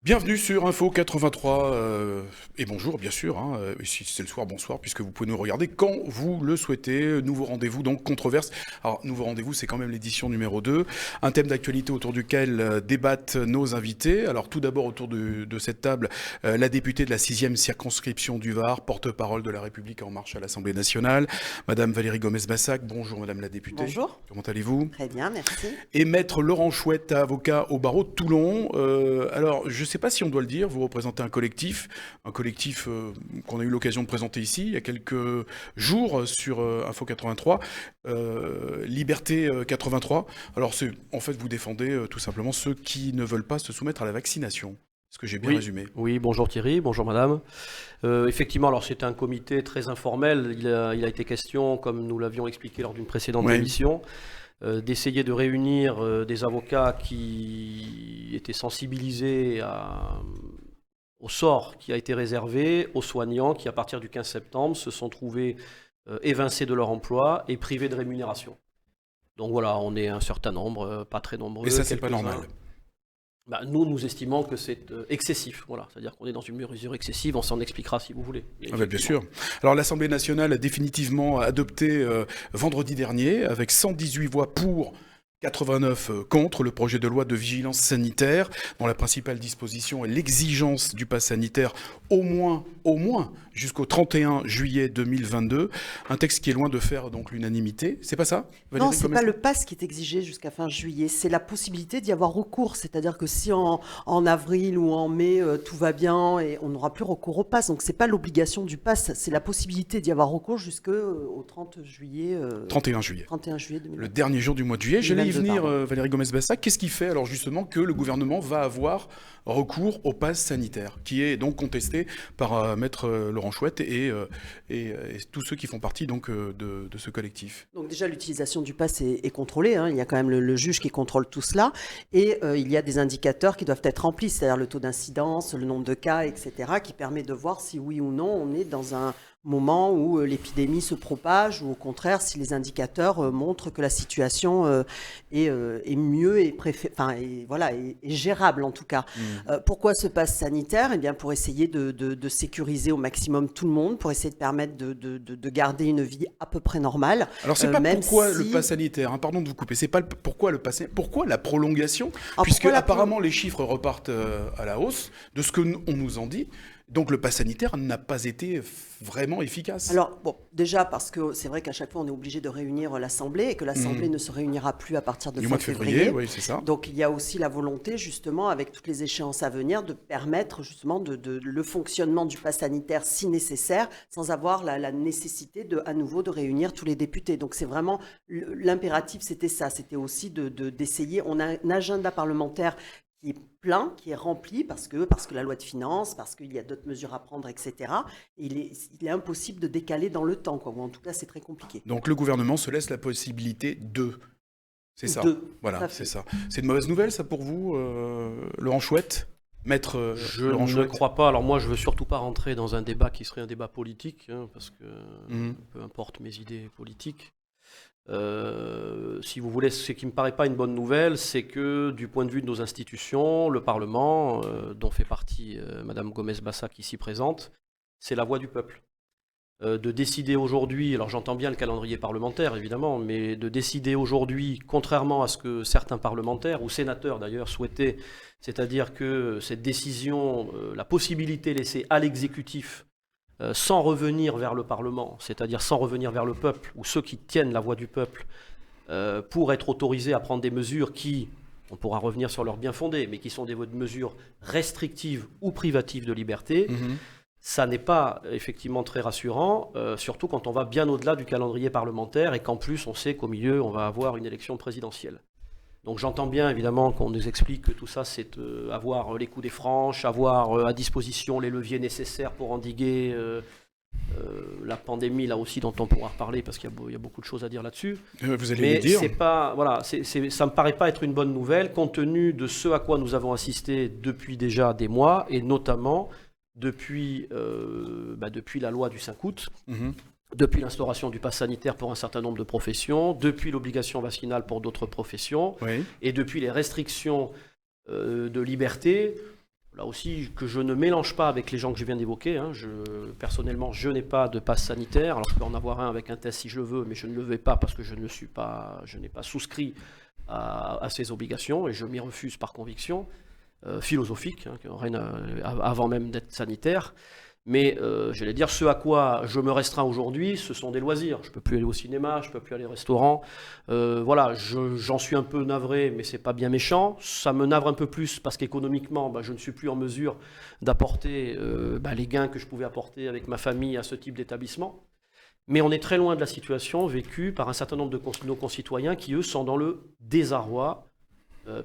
Bienvenue sur Info 83 et bonjour bien sûr, si c'est le soir, bonsoir puisque vous pouvez nous regarder quand vous le souhaitez. Nouveau rendez-vous donc controverse. Alors nouveau rendez-vous c'est quand même l'édition numéro 2, un thème d'actualité autour duquel débattent nos invités. Alors tout d'abord autour de cette table, la députée de la 6e circonscription du Var, porte-parole de La République En Marche à l'Assemblée nationale, Madame Valérie Gomez-Bassac. Bonjour Madame la députée. Bonjour. Comment allez-vous? Très bien, merci. Et Maître Laurent Chouette, avocat au barreau de Toulon. Alors, je ne sais pas si on doit le dire, vous représentez un collectif qu'on a eu l'occasion de présenter ici il y a quelques jours sur Info 83, Liberté 83. Alors, en fait, vous défendez tout simplement ceux qui ne veulent pas se soumettre à la vaccination. Est-ce que j'ai bien résumé? Oui, bonjour Thierry, bonjour madame. Effectivement, alors c'est un comité très informel. Il a été question, comme nous l'avions expliqué lors d'une précédente émission, d'essayer de réunir des avocats qui étaient sensibilisés au sort qui a été réservé aux soignants qui, à partir du 15 septembre, se sont trouvés évincés de leur emploi et privés de rémunération. Donc voilà, on est un certain nombre, pas très nombreux. Et ça, c'est pas normal. Nous estimons que c'est excessif. Voilà. C'est-à-dire qu'on est dans une mesure excessive. On s'en expliquera si vous voulez. Bien sûr. Alors l'Assemblée nationale a définitivement adopté vendredi dernier, avec 118 voix pour, 89 contre le projet de loi de vigilance sanitaire, dont la principale disposition est l'exigence du pass sanitaire au moins jusqu'au 31 juillet 2022. Un texte qui est loin de faire donc l'unanimité. C'est pas ça, Valérie? Non, c'est pas le pass qui est exigé jusqu'à fin juillet, c'est la possibilité d'y avoir recours. C'est-à-dire que si en avril ou en mai tout va bien, et on n'aura plus recours au pass. Donc c'est pas l'obligation du pass, c'est la possibilité d'y avoir recours jusqu'au 30 juillet. 31 juillet. 31 juillet 2022. Le dernier jour du mois de juillet. J'allais y venir, Valérie Gomez-Bassac. Qu'est-ce qui fait alors justement que le gouvernement va avoir recours au pass sanitaire, qui est donc contesté par Maître Laurent Chouette et tous ceux qui font partie donc de ce collectif? Donc déjà, l'utilisation du pass est contrôlée. Il y a quand même le juge qui contrôle tout cela. Et il y a des indicateurs qui doivent être remplis, c'est-à-dire le taux d'incidence, le nombre de cas, etc., qui permet de voir si oui ou non on est dans un moment où l'épidémie se propage, ou au contraire si les indicateurs montrent que la situation est mieux et est gérable en tout cas. Pourquoi ce pass sanitaire? Eh bien pour essayer de sécuriser au maximum tout le monde, pour essayer de permettre de garder une vie à peu près normale. Alors c'est pas pourquoi le pass sanitaire, pardon de vous couper, c'est pas pourquoi le pass, pourquoi la prolongation? Puisque apparemment les chiffres repartent à la hausse de ce qu'on nous en dit. Donc le pass sanitaire n'a pas été vraiment efficace. Alors, déjà parce que c'est vrai qu'à chaque fois on est obligé de réunir l'Assemblée et que l'Assemblée ne se réunira plus à partir de fin février. Oui, c'est ça. Donc il y a aussi la volonté justement, avec toutes les échéances à venir, de permettre justement le fonctionnement du pass sanitaire si nécessaire, sans avoir la nécessité à nouveau de réunir tous les députés. Donc c'est vraiment l'impératif, c'était ça, c'était aussi d'essayer. On a un agenda parlementaire qui est plein, qui est rempli, parce que la loi de finances, parce qu'il y a d'autres mesures à prendre, etc. Et il est impossible de décaler dans le temps, ou en tout cas c'est très compliqué. Donc le gouvernement se laisse la possibilité c'est ça. Voilà, c'est ça. C'est une mauvaise nouvelle ça pour vous, Laurent Chouette? Maître Je Laurent Chouette. ne crois pas. Alors moi je veux surtout pas rentrer dans un débat qui serait un débat politique, parce que peu importe mes idées politiques. Si vous voulez, ce qui ne me paraît pas une bonne nouvelle, c'est que du point de vue de nos institutions, le Parlement, dont fait partie Madame Gomez-Bassac ici présente, c'est la voix du peuple. De décider aujourd'hui, alors j'entends bien le calendrier parlementaire évidemment, mais de décider aujourd'hui, contrairement à ce que certains parlementaires ou sénateurs d'ailleurs souhaitaient, c'est-à-dire que cette décision, la possibilité laissée à l'exécutif, sans revenir vers le Parlement, c'est-à-dire sans revenir vers le peuple, ou ceux qui tiennent la voix du peuple, pour être autorisés à prendre des mesures qui, on pourra revenir sur leur bien fondé, mais qui sont des mesures restrictives ou privatives de liberté, ça n'est pas effectivement très rassurant, surtout quand on va bien au-delà du calendrier parlementaire et qu'en plus on sait qu'au milieu on va avoir une élection présidentielle. Donc j'entends bien évidemment qu'on nous explique que tout ça c'est avoir les coups des franches, avoir à disposition les leviers nécessaires pour endiguer la pandémie là aussi dont on pourra reparler parce qu'il y a beaucoup de choses à dire là-dessus. Vous allez le dire. C'est pas, voilà, ça me paraît pas être une bonne nouvelle compte tenu de ce à quoi nous avons assisté depuis déjà des mois et notamment depuis la loi du 5 août. Depuis l'instauration du pass sanitaire pour un certain nombre de professions, depuis l'obligation vaccinale pour d'autres professions, et depuis les restrictions de liberté là aussi, que je ne mélange pas avec les gens que je viens d'évoquer. Hein. Personnellement, je n'ai pas de passe sanitaire. Alors, je peux en avoir un avec un test si je le veux, mais je ne le veux pas parce que je n'ai pas souscrit à ces obligations et je m'y refuse par conviction philosophique, hein, avant même d'être sanitaire. Mais j'allais dire, ce à quoi je me restreins aujourd'hui, ce sont des loisirs. Je ne peux plus aller au cinéma, je ne peux plus aller au restaurant. Voilà, j'en suis un peu navré, mais ce n'est pas bien méchant. Ça me navre un peu plus parce qu'économiquement, je ne suis plus en mesure d'apporter les gains que je pouvais apporter avec ma famille à ce type d'établissement. Mais on est très loin de la situation vécue par un certain nombre de nos concitoyens qui, eux, sont dans le désarroi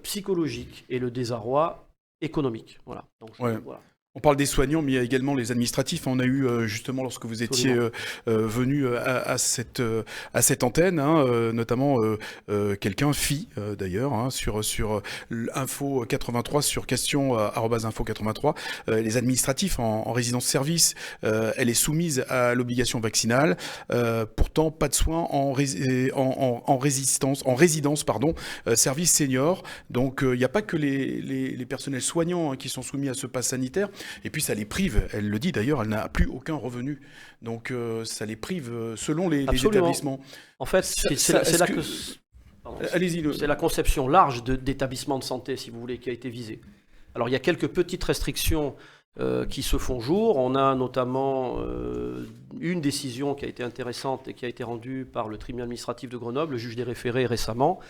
psychologique et le désarroi économique. Voilà. Donc, voilà. On parle des soignants, mais il y a également les administratifs. On a eu justement, lorsque vous étiez venu à cette antenne, hein, notamment quelqu'un, d'ailleurs, hein, sur Info 83, sur question @info 83. Les administratifs en résidence-service, elle est soumise à l'obligation vaccinale. Pourtant, pas de soins en résidence, service senior. Donc, il n'y a pas que les personnels soignants, hein, qui sont soumis à ce pass sanitaire. Et puis ça les prive, elle le dit d'ailleurs, elle n'a plus aucun revenu. Donc ça les prive selon les établissements. En fait, c'est la conception large d'établissements de santé, si vous voulez, qui a été visée. Alors il y a quelques petites restrictions qui se font jour. On a notamment une décision qui a été intéressante et qui a été rendue par le tribunal administratif de Grenoble, le juge des référés récemment,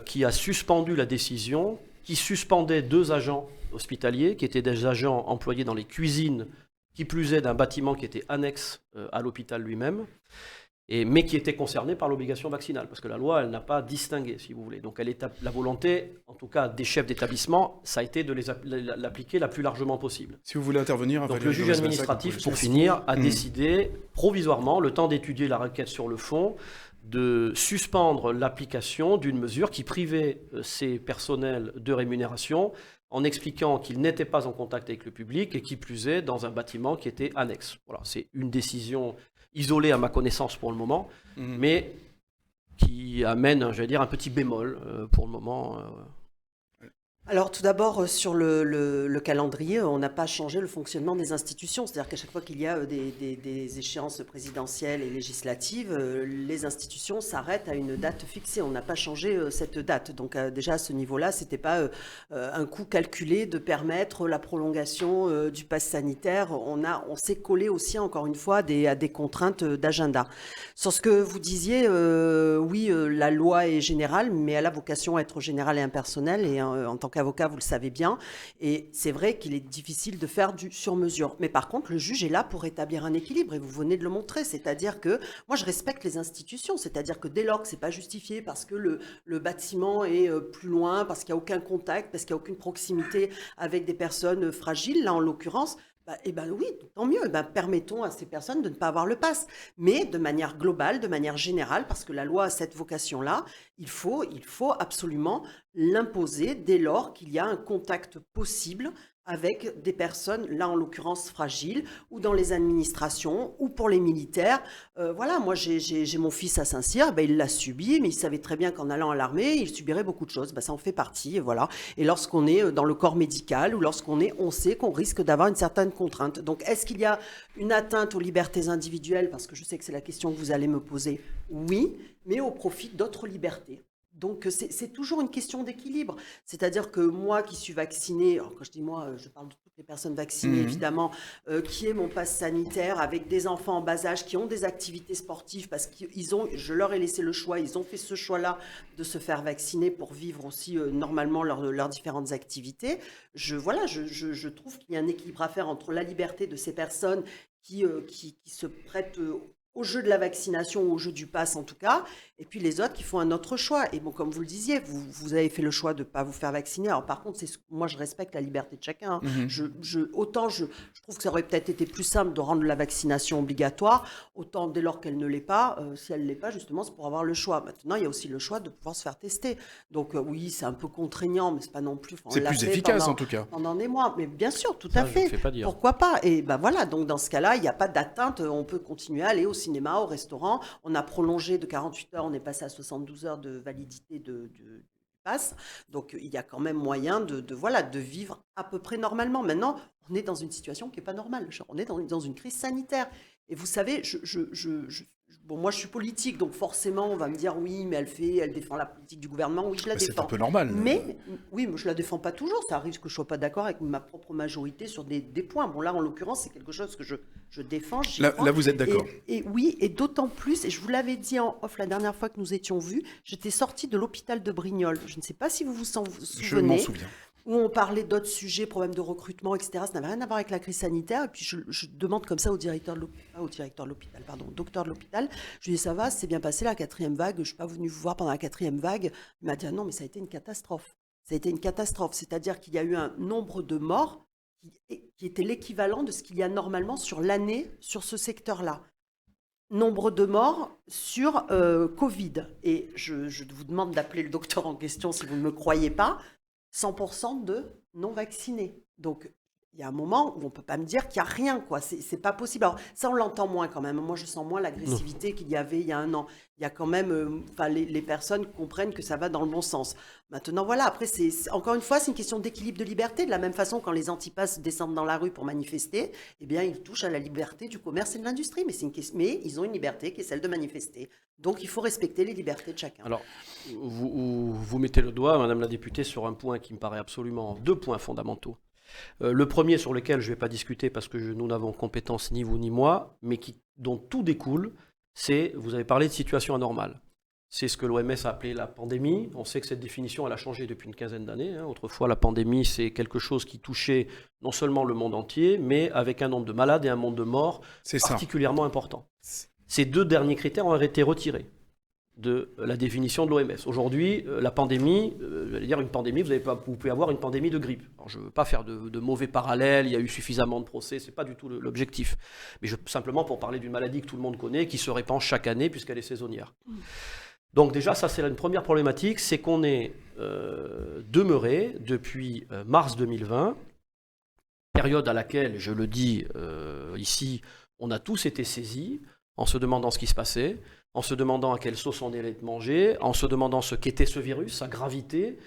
qui a suspendu la décision, qui suspendait 2 agents hospitaliers, qui étaient des agents employés dans les cuisines, qui plus est d'un bâtiment qui était annexe à l'hôpital lui-même, mais qui étaient concernés par l'obligation vaccinale, parce que la loi, elle n'a pas distingué, si vous voulez. Donc la volonté, en tout cas des chefs d'établissement, ça a été de l'appliquer la plus largement possible. Si vous voulez intervenir... Donc le juge administratif, pour finir, a décidé provisoirement, le temps d'étudier la requête sur le fond, de suspendre l'application d'une mesure qui privait ces personnels de rémunération en expliquant qu'ils n'étaient pas en contact avec le public et qui plus est dans un bâtiment qui était annexe. Voilà, c'est une décision isolée à ma connaissance pour le moment, mais qui amène, j'allais dire, un petit bémol pour le moment. Alors tout d'abord, sur le calendrier, on n'a pas changé le fonctionnement des institutions. C'est-à-dire qu'à chaque fois qu'il y a des échéances présidentielles et législatives, les institutions s'arrêtent à une date fixée. On n'a pas changé cette date. Donc déjà à ce niveau-là, ce n'était pas un coût calculé de permettre la prolongation du pass sanitaire. On s'est collé aussi, encore une fois, à des contraintes d'agenda. Sur ce que vous disiez, oui, la loi est générale, mais elle a vocation à être générale et impersonnelle. Et en tant qu'avocat, vous le savez bien, et c'est vrai qu'il est difficile de faire du sur-mesure. Mais par contre, le juge est là pour établir un équilibre, et vous venez de le montrer, c'est-à-dire que moi, je respecte les institutions, c'est-à-dire que dès lors que c'est pas justifié parce que le bâtiment est plus loin, parce qu'il n'y a aucun contact, parce qu'il n'y a aucune proximité avec des personnes fragiles, là en l'occurrence, oui, tant mieux. Permettons à ces personnes de ne pas avoir le pass. Mais de manière globale, de manière générale, parce que la loi a cette vocation-là, il faut absolument l'imposer dès lors qu'il y a un contact possible avec des personnes, là en l'occurrence fragiles, ou dans les administrations, ou pour les militaires. Voilà, moi j'ai mon fils à Saint-Cyr, il l'a subi, mais il savait très bien qu'en allant à l'armée, il subirait beaucoup de choses. Ça en fait partie, voilà. Et lorsqu'on est dans le corps médical, ou on sait qu'on risque d'avoir une certaine contrainte. Donc est-ce qu'il y a une atteinte aux libertés individuelles? Parce que je sais que c'est la question que vous allez me poser. Oui, mais au profit d'autres libertés. Donc, c'est toujours une question d'équilibre. C'est-à-dire que moi qui suis vaccinée, alors quand je dis moi, je parle de toutes les personnes vaccinées, évidemment, qui ai mon pass sanitaire avec des enfants en bas âge qui ont des activités sportives parce que je leur ai laissé le choix, ils ont fait ce choix-là de se faire vacciner pour vivre aussi normalement leurs différentes activités. Je trouve qu'il y a un équilibre à faire entre la liberté de ces personnes qui se prêtent au jeu de la vaccination, au jeu du pass en tout cas, et puis les autres qui font un autre choix. Et bon, comme vous le disiez, vous avez fait le choix de ne pas vous faire vacciner. Alors par contre, moi je respecte la liberté de chacun. Autant je trouve que ça aurait peut-être été plus simple de rendre la vaccination obligatoire, autant dès lors qu'elle ne l'est pas, si elle ne l'est pas, justement, c'est pour avoir le choix. Maintenant, il y a aussi le choix de pouvoir se faire tester. Donc oui, c'est un peu contraignant, mais c'est pas non plus... C'est plus efficace en tout cas. Pendant des mois, mais bien sûr, tout à fait. Je ne fais pas dire. Pourquoi pas? Et voilà, donc dans ce cas-là, il n'y a pas d'atteinte, on peut continuer à aller au cinéma, au restaurant. On a prolongé de 48 heures, on est passé à 72 heures de validité du passe. Donc, il y a quand même moyen de vivre à peu près normalement. Maintenant, on est dans une situation qui n'est pas normale. Genre, on est dans une crise sanitaire. Et vous savez, bon, moi, je suis politique, donc forcément, on va me dire, oui, mais elle défend la politique du gouvernement. Oui, je la C'est défends. un peu normal. Mais oui, mais je la défends pas toujours. Ça arrive que je sois pas d'accord avec ma propre majorité sur des points. Bon, là, en l'occurrence, c'est quelque chose que je défends. Là, vous êtes d'accord. Et oui, et d'autant plus, et je vous l'avais dit en off la dernière fois que nous étions vus, j'étais sortie de l'hôpital de Brignoles. Je ne sais pas si vous vous souvenez. Je m'en souviens. Où on parlait d'autres sujets, problèmes de recrutement, etc. Ça n'avait rien à voir avec la crise sanitaire. Et puis, je demande comme ça au docteur de l'hôpital. Je lui dis, ça va, c'est bien passé la 4e vague. Je ne suis pas venue vous voir pendant la 4e vague. Il m'a dit, ah non, mais ça a été une catastrophe. Ça a été une catastrophe. C'est-à-dire qu'il y a eu un nombre de morts qui était l'équivalent de ce qu'il y a normalement sur l'année sur ce secteur-là. Nombre de morts sur Covid. Et je vous demande d'appeler le docteur en question si vous ne me croyez pas. 100% de non-vaccinés. Donc, il y a un moment où on ne peut pas me dire qu'il n'y a rien, quoi. C'est pas possible. Alors, ça, on l'entend moins quand même. Moi, je sens moins l'agressivité qu'il y avait il y a un an. Il y a quand même... les personnes comprennent que ça va dans le bon sens. Maintenant, voilà. Après, encore une fois, c'est une question d'équilibre de liberté. De la même façon, quand les antipasses descendent dans la rue pour manifester, eh bien, ils touchent à la liberté du commerce et de l'industrie. Mais ils ont une liberté qui est celle de manifester. Donc, il faut respecter les libertés de chacun. Alors, vous mettez le doigt, Madame la députée, sur un point qui me paraît absolument... 2 points fondamentaux. Le premier sur lequel je ne vais pas discuter parce que nous n'avons compétence ni vous ni moi, mais dont tout découle, c'est, vous avez parlé de situation anormale. C'est ce que l'OMS a appelé la pandémie. On sait que cette définition, elle a changé depuis une quinzaine d'années. Autrefois, la pandémie, c'est quelque chose qui touchait non seulement le monde entier, mais avec un nombre de malades et un nombre de morts particulièrement important. Ces 2 derniers critères ont été retirés de la définition de l'OMS. Aujourd'hui, la pandémie, j'allais dire une pandémie, vous pouvez avoir une pandémie de grippe. Alors, je ne veux pas faire de mauvais parallèles, il y a eu suffisamment de procès, ce n'est pas du tout l'objectif. Mais simplement pour parler d'une maladie que tout le monde connaît, qui se répand chaque année puisqu'elle est saisonnière. Donc déjà, ça c'est une première problématique, c'est qu'on est demeuré depuis mars 2020, période à laquelle, je le dis ici, on a tous été saisis en se demandant ce qui se passait, en se demandant à quelle sauce on allait être mangé, en se demandant ce qu'était ce virus, sa gravité,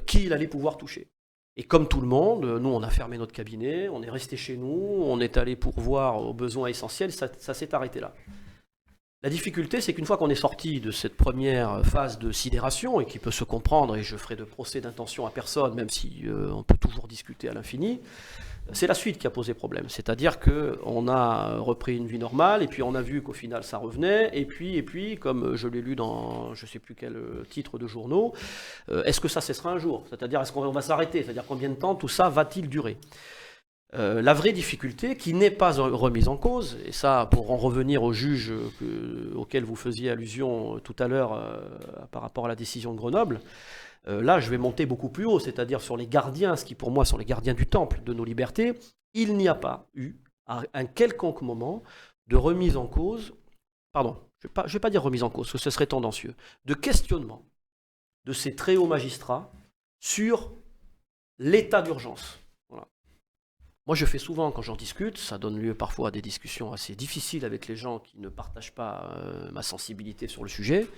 qui il allait pouvoir toucher. Et comme tout le monde, nous on a fermé notre cabinet, on est resté chez nous, on est allé pourvoir aux besoins essentiels, ça s'est arrêté là. La difficulté, c'est qu'une fois qu'on est sorti de cette première phase de sidération, et qui peut se comprendre, et je ferai de procès d'intention à personne, même si on peut toujours discuter à l'infini, c'est la suite qui a posé problème. C'est-à-dire qu'on a repris une vie normale, et puis on a vu qu'au final ça revenait, et puis comme je l'ai lu dans je ne sais plus quel titre de journaux, est-ce que ça cessera un jour? C'est-à-dire est-ce qu'on va s'arrêter? C'est-à-dire combien de temps tout ça va-t-il durer? La vraie difficulté, qui n'est pas remise en cause, et ça pour en revenir au juge auquel vous faisiez allusion tout à l'heure par rapport à la décision de Grenoble, là je vais monter beaucoup plus haut, c'est-à-dire sur les gardiens, ce qui pour moi sont les gardiens du temple de nos libertés, il n'y a pas eu à un quelconque moment de remise en cause, pardon, je ne vais pas dire remise en cause, parce que ce serait tendancieux, de questionnement de ces très hauts magistrats sur l'état d'urgence. Moi, je fais souvent, quand j'en discute, ça donne lieu parfois à des discussions assez difficiles avec les gens qui ne partagent pas ma sensibilité sur le sujet.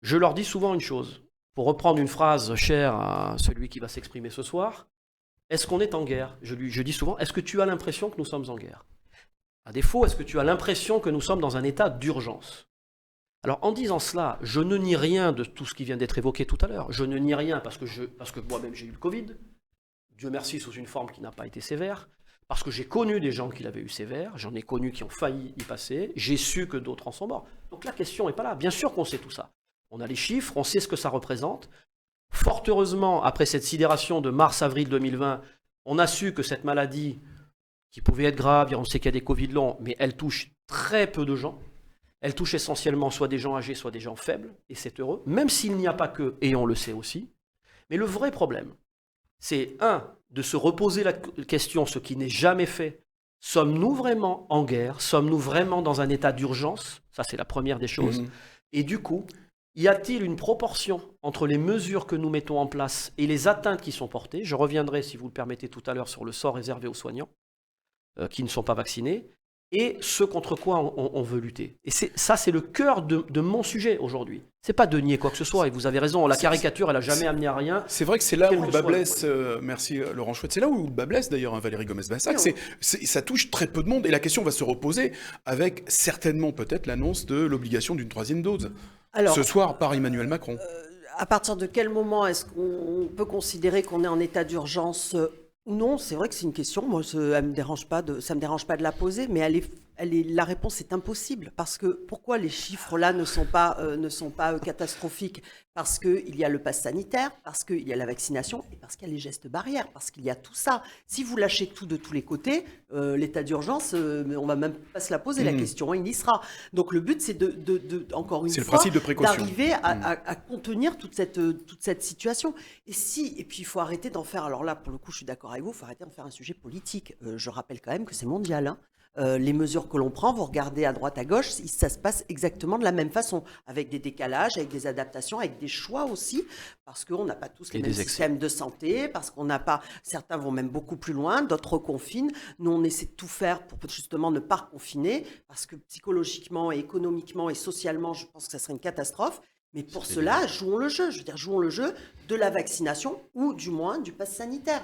Je leur dis souvent une chose, pour reprendre une phrase chère à celui qui va s'exprimer ce soir, est-ce qu'on est en guerre? Je dis souvent, est-ce que tu as l'impression que nous sommes en guerre? À défaut, est-ce que tu as l'impression que nous sommes dans un état d'urgence? Alors, en disant cela, je ne nie rien de tout ce qui vient d'être évoqué tout à l'heure. Je ne nie rien parce que moi-même j'ai eu le Covid. Dieu merci, sous une forme qui n'a pas été sévère, parce que j'ai connu des gens qui l'avaient eu sévère, j'en ai connu qui ont failli y passer, j'ai su que d'autres en sont morts. Donc la question n'est pas là. Bien sûr qu'on sait tout ça. On a les chiffres, on sait ce que ça représente. Fort heureusement, après cette sidération de mars-avril 2020, on a su que cette maladie, qui pouvait être grave, on sait qu'il y a des Covid longs, mais elle touche très peu de gens. Elle touche essentiellement soit des gens âgés, soit des gens faibles, et c'est heureux, même s'il n'y a pas que, et on le sait aussi. Mais le vrai problème, c'est de se reposer la question, ce qui n'est jamais fait. Sommes-nous vraiment en guerre? Sommes-nous vraiment dans un état d'urgence? Ça, c'est la première des choses. Et du coup, y a-t-il une proportion entre les mesures que nous mettons en place et les atteintes qui sont portées? Je reviendrai, si vous le permettez, tout à l'heure sur le sort réservé aux soignants qui ne sont pas vaccinés. et ce contre quoi on veut lutter. Et c'est le cœur de mon sujet aujourd'hui. C'est pas de nier quoi que ce soit, et vous avez raison, la caricature, elle a jamais amené à rien. C'est vrai que c'est là où le bas blesse, le merci Laurent Chouette, c'est là où le bas blesse d'ailleurs, Valérie Gomez-Bassac, ça touche très peu de monde, et la question va se reposer avec certainement peut-être l'annonce de l'obligation d'une 3e dose. Alors, ce soir par Emmanuel Macron. À partir de quel moment est-ce qu'on peut considérer qu'on est en état d'urgence ou non? C'est vrai que c'est une question, moi ça me dérange pas de la poser, mais la réponse est impossible, parce que pourquoi les chiffres là ne sont pas catastrophiques? Parce qu'il y a le pass sanitaire, parce qu'il y a la vaccination et parce qu'il y a les gestes barrières, parce qu'il y a tout ça. Si vous lâchez tout de tous les côtés, l'état d'urgence, on va même pas se la poser la question, il y sera. Donc le but c'est encore une fois d'arriver à contenir toute cette situation. Et puis il faut arrêter d'en faire, alors là pour le coup je suis d'accord avec vous, il faut arrêter d'en faire un sujet politique. Je rappelle quand même que c'est mondial, hein. Les mesures que l'on prend, vous regardez à droite, à gauche, ça se passe exactement de la même façon, avec des décalages, avec des adaptations, avec des choix aussi, parce qu'on n'a pas tous les mêmes systèmes de santé, parce qu'on n'a pas, certains vont même beaucoup plus loin, d'autres reconfinent. Nous, on essaie de tout faire pour justement ne pas reconfiner, parce que psychologiquement et économiquement et socialement, je pense que ça serait une catastrophe. Mais pour cela, jouons le jeu. Je veux dire, jouons le jeu de la vaccination ou du moins du pass sanitaire.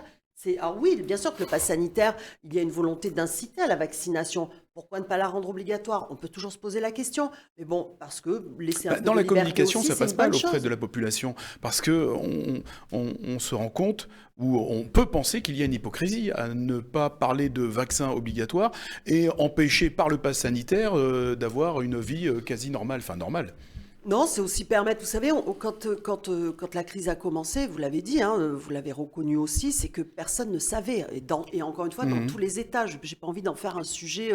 Alors oui, bien sûr que le pass sanitaire, il y a une volonté d'inciter à la vaccination. Pourquoi ne pas la rendre obligatoire? On peut toujours se poser la question. Mais bon, parce que laisser un peu dans de la liberté communication, aussi, ça passe pas auprès de la population. Parce qu'on on se rend compte, ou on peut penser qu'il y a une hypocrisie à ne pas parler de vaccin obligatoire et empêcher par le pass sanitaire d'avoir une vie quasi normale, enfin normale. Non, c'est aussi permettre, vous savez, quand la crise a commencé, vous l'avez dit, hein, vous l'avez reconnu aussi, c'est que personne ne savait. Et encore une fois, dans tous les États, je n'ai pas envie d'en faire un sujet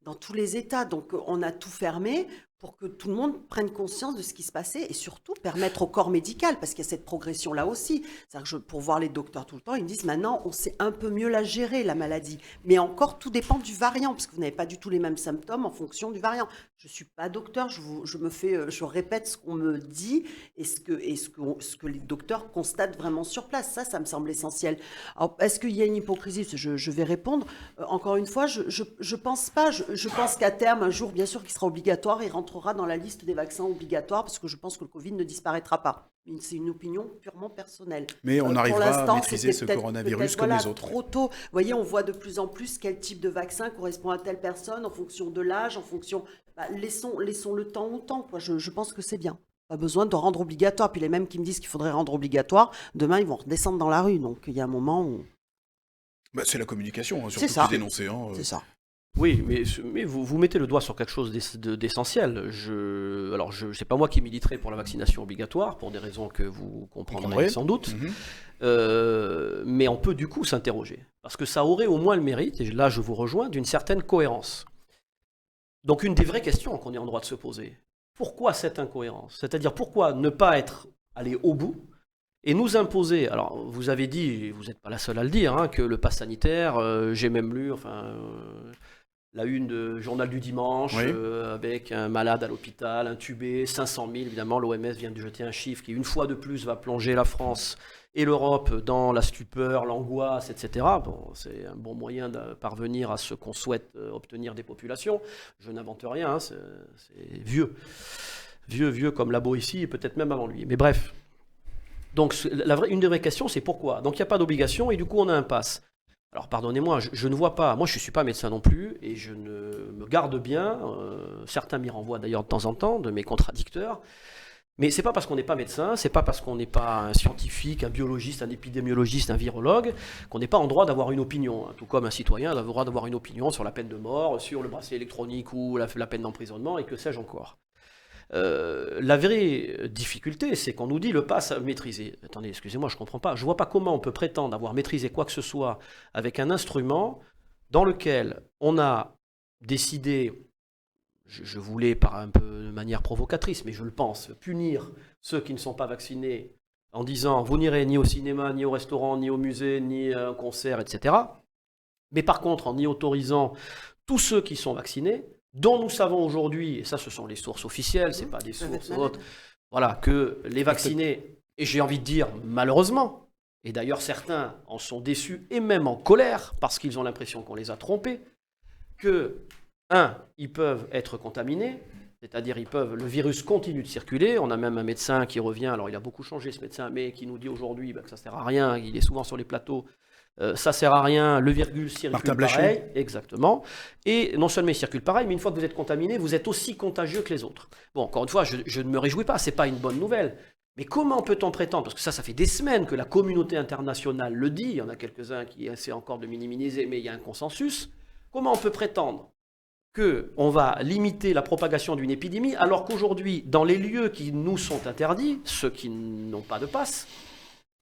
dans tous les États. Donc on a tout fermé pour que tout le monde prenne conscience de ce qui se passait et surtout permettre au corps médical, parce qu'il y a cette progression-là aussi. C'est-à-dire que pour voir les docteurs tout le temps, ils me disent maintenant, on sait un peu mieux la gérer, la maladie. Mais encore, tout dépend du variant, parce que vous n'avez pas du tout les mêmes symptômes en fonction du variant. Je ne suis pas docteur, je répète ce qu'on me dit et ce que les docteurs constatent vraiment sur place. Ça me semble essentiel. Alors, est-ce qu'il y a une hypocrisie? Je vais répondre. Encore une fois, je pense pas. Je pense qu'à terme, un jour, bien sûr, qu'il sera obligatoire, il rentrera dans la liste des vaccins obligatoires, parce que je pense que le Covid ne disparaîtra pas. C'est une opinion purement personnelle. Mais on arrivera à maîtriser ce coronavirus comme les autres. Trop tôt. Vous voyez, on voit de plus en plus quel type de vaccin correspond à telle personne, en fonction de l'âge, en fonction... laissons le temps au temps, quoi. Je pense que c'est bien. Pas besoin de rendre obligatoire. Puis les mêmes qui me disent qu'il faudrait rendre obligatoire, demain, ils vont redescendre dans la rue. Donc, il y a un moment où... c'est la communication, hein, surtout qui est dénoncée. Hein. C'est ça. Oui, mais vous mettez le doigt sur quelque chose d'essentiel. C'est pas moi qui militerai pour la vaccination obligatoire, pour des raisons que vous comprendrez sans doute. Mais on peut du coup s'interroger. Parce que ça aurait au moins le mérite, et là je vous rejoins, d'une certaine cohérence. Donc une des vraies questions qu'on est en droit de se poser, pourquoi cette incohérence? C'est-à-dire pourquoi ne pas aller au bout et nous imposer, alors vous avez dit, vous n'êtes pas la seule à le dire, hein, que le pass sanitaire, j'ai même lu, la une de Journal du Dimanche, avec un malade à l'hôpital, intubé, 500 000, évidemment, l'OMS vient de jeter un chiffre qui, une fois de plus, va plonger la France et l'Europe dans la stupeur, l'angoisse, etc. Bon, c'est un bon moyen de parvenir à ce qu'on souhaite obtenir des populations. Je n'invente rien, hein, c'est vieux. Vieux comme la Boétie, et peut-être même avant lui. Mais bref. Donc, une des vraies questions, c'est pourquoi? Donc, il n'y a pas d'obligation, et du coup, on a un pass. Alors pardonnez-moi, je ne vois pas, moi je ne suis pas médecin non plus, et je ne me garde bien, certains m'y renvoient d'ailleurs de temps en temps, de mes contradicteurs, mais c'est pas parce qu'on n'est pas médecin, c'est pas parce qu'on n'est pas un scientifique, un biologiste, un épidémiologiste, un virologue, qu'on n'est pas en droit d'avoir une opinion, hein, tout comme un citoyen a le droit d'avoir une opinion sur la peine de mort, sur le bracelet électronique ou la peine d'emprisonnement, et que sais-je encore. La vraie difficulté, c'est qu'on nous dit le pass maîtrisé. Attendez, excusez-moi, je ne comprends pas. Je ne vois pas comment on peut prétendre avoir maîtrisé quoi que ce soit avec un instrument dans lequel on a décidé, je voulais par un peu de manière provocatrice, mais je le pense, punir ceux qui ne sont pas vaccinés en disant vous n'irez ni au cinéma, ni au restaurant, ni au musée, ni à un concert, etc. Mais par contre, en y autorisant tous ceux qui sont vaccinés, dont nous savons aujourd'hui, et ça ce sont les sources officielles, ce n'est pas des sources autres, voilà, que les vaccinés, et j'ai envie de dire malheureusement, et d'ailleurs certains en sont déçus et même en colère parce qu'ils ont l'impression qu'on les a trompés, que ils peuvent être contaminés, c'est-à-dire le virus continue de circuler. On a même un médecin qui revient, alors il a beaucoup changé ce médecin, mais qui nous dit aujourd'hui que ça ne sert à rien, il est souvent sur les plateaux, ça ne sert à rien, le virus circule pareil. Exactement. Et non seulement il circule pareil, mais une fois que vous êtes contaminé, vous êtes aussi contagieux que les autres. Bon, encore une fois, je ne me réjouis pas, ce n'est pas une bonne nouvelle. Mais comment peut-on prétendre, parce que ça fait des semaines que la communauté internationale le dit, il y en a quelques-uns qui essaient encore de minimiser, mais il y a un consensus, comment on peut prétendre qu'on va limiter la propagation d'une épidémie alors qu'aujourd'hui, dans les lieux qui nous sont interdits, ceux qui n'ont pas de passe,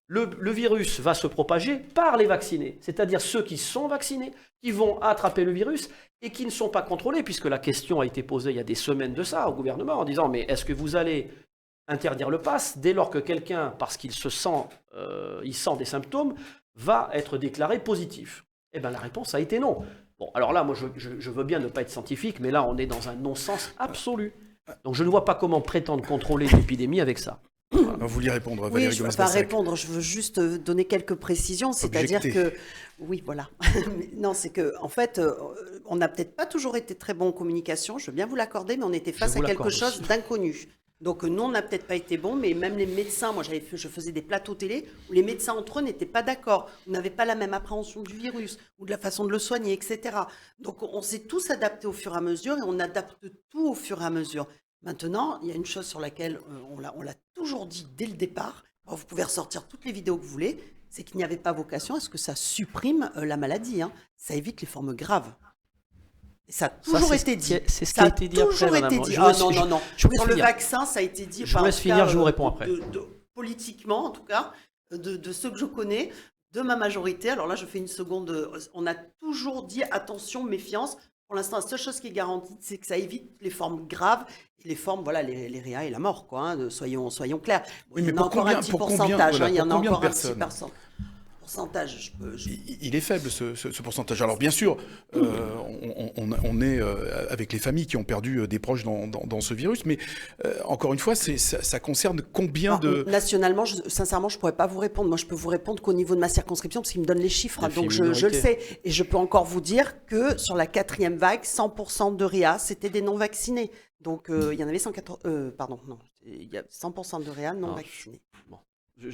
le virus va se propager par les vaccinés, c'est-à-dire ceux qui sont vaccinés, qui vont attraper le virus et qui ne sont pas contrôlés, puisque la question a été posée il y a des semaines de ça au gouvernement en disant « mais est-ce que vous allez interdire le pass dès lors que quelqu'un, parce qu'il il sent des symptômes, va être déclaré positif ?» Eh bien la réponse a été non. Bon, alors là, moi, je veux bien ne pas être scientifique, mais là, on est dans un non-sens absolu. Donc, je ne vois pas comment prétendre contrôler l'épidémie avec ça. Voilà. Vous vouliez répondre, Valérie Oui, je ne Gomez peux pas Bassac. répondre. Je veux juste donner quelques précisions. C'est-à-dire que... Oui, voilà. Non, c'est qu'en fait, on n'a peut-être pas toujours été très bon en communication, je veux bien vous l'accorder, mais on était face à quelque chose d'inconnu. Donc nous, on n'a peut-être pas été bons, mais même les médecins, moi je faisais des plateaux télé où les médecins entre eux n'étaient pas d'accord, on n'avait pas la même appréhension du virus ou de la façon de le soigner, etc. Donc on s'est tous adaptés au fur et à mesure et on adapte tout au fur et à mesure. Maintenant, il y a une chose sur laquelle on l'a toujours dit dès le départ, vous pouvez ressortir toutes les vidéos que vous voulez, c'est qu'il n'y avait pas vocation à ce que ça supprime la maladie, hein. Ça évite les formes graves. Ça a toujours été dit. C'est ce qui a été dit après, madame. Non. Sur le vaccin, ça a été dit. Je vous laisse finir, je vous réponds après. Politiquement, en tout cas, de ceux que je connais, de ma majorité. Alors là, je fais une seconde. On a toujours dit attention, méfiance. Pour l'instant, la seule chose qui est garantie, c'est que ça évite les formes graves et les formes, voilà, les réa et la mort, quoi. Hein, soyons clairs. Oui, mais il y en a encore un petit pourcentage. Il y en a encore un petit pourcentage. Il est faible ce pourcentage. Alors bien sûr, on est avec les familles qui ont perdu des proches dans ce virus, mais encore une fois, ça concerne combien de... Nationalement, sincèrement, je ne pourrais pas vous répondre. Moi, je peux vous répondre qu'au niveau de ma circonscription, parce qu'ils me donnent les chiffres, donc je le sais. Et je peux encore vous dire que sur la 4e vague, 100% de RIA, c'était des non-vaccinés. Donc il y en avait 180... pardon, non. Il y a 100% de RIA non-vaccinés.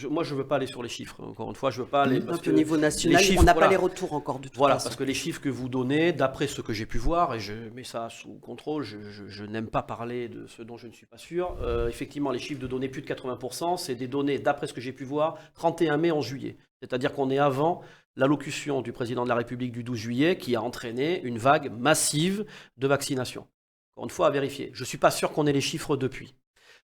Moi, je ne veux pas aller sur les chiffres. Encore une fois, je ne veux pas aller... Au niveau national, on n'a pas les retours encore de toute façon. Parce que les chiffres que vous donnez, d'après ce que j'ai pu voir, et je mets ça sous contrôle, je n'aime pas parler de ce dont je ne suis pas sûr. Effectivement, les chiffres de données, plus de 80%, c'est des données, d'après ce que j'ai pu voir, 31 mai, 11 juillet. C'est-à-dire qu'on est avant l'allocution du président de la République du 12 juillet qui a entraîné une vague massive de vaccination. Encore une fois, à vérifier. Je ne suis pas sûr qu'on ait les chiffres depuis.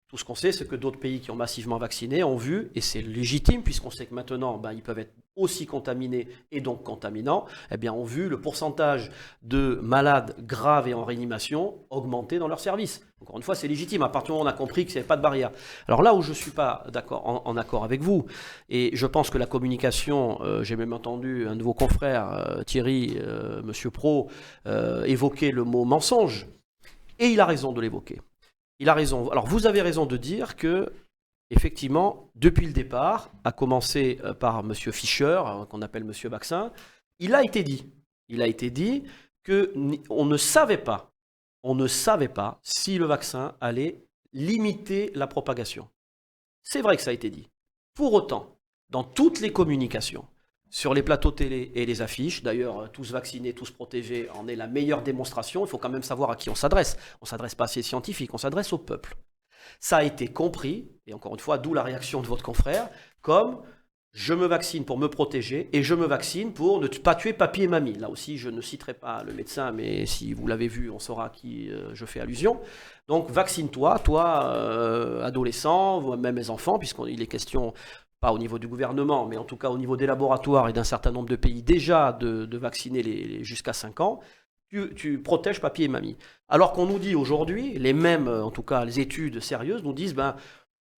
Tout ce qu'on sait, c'est que d'autres pays qui ont massivement vacciné ont vu, et c'est légitime puisqu'on sait que maintenant, ils peuvent être aussi contaminés et donc contaminants, ont vu le pourcentage de malades graves et en réanimation augmenter dans leur service. Encore une fois, c'est légitime à partir du moment où on a compris qu'il n'y avait pas de barrière. Alors là où je ne suis pas en accord avec vous, et je pense que la communication, j'ai même entendu un de vos confrères, Thierry, Monsieur Pro, évoquer le mot mensonge, et il a raison de l'évoquer. Il a raison. Alors, vous avez raison de dire que, effectivement, depuis le départ, à commencer par M. Fischer, qu'on appelle M. Vaccin, il a été dit qu'on ne savait pas si le vaccin allait limiter la propagation. C'est vrai que ça a été dit. Pour autant, dans toutes les communications, sur les plateaux télé et les affiches, d'ailleurs, tous vaccinés, tous protégés, en est la meilleure démonstration. Il faut quand même savoir à qui on s'adresse. On ne s'adresse pas à ces scientifiques, on s'adresse au peuple. Ça a été compris, et encore une fois, d'où la réaction de votre confrère, comme je me vaccine pour me protéger et je me vaccine pour ne pas tuer papy et mamie. Là aussi, je ne citerai pas le médecin, mais si vous l'avez vu, on saura à qui je fais allusion. Donc, vaccine-toi, toi, adolescent, même les enfants, puisqu'il est question... pas au niveau du gouvernement, mais en tout cas au niveau des laboratoires et d'un certain nombre de pays déjà de vacciner les jusqu'à 5 ans, tu protèges papy et mamie. Alors qu'on nous dit aujourd'hui, les mêmes, en tout cas les études sérieuses, nous disent,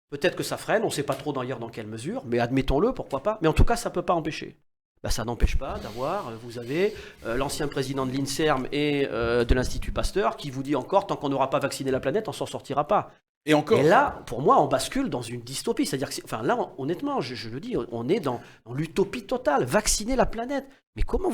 peut-être que ça freine, on ne sait pas trop d'ailleurs dans quelle mesure, mais admettons-le, pourquoi pas, mais en tout cas ça ne peut pas empêcher. Ça n'empêche pas d'avoir, vous avez l'ancien président de l'INSERM et de l'Institut Pasteur qui vous dit encore, tant qu'on n'aura pas vacciné la planète, on ne s'en sortira pas. Et encore. Et là, pour moi, on bascule dans une dystopie. C'est-à-dire que, enfin, là, honnêtement, je le dis, on est dans l'utopie totale. Vacciner la planète. Mais comment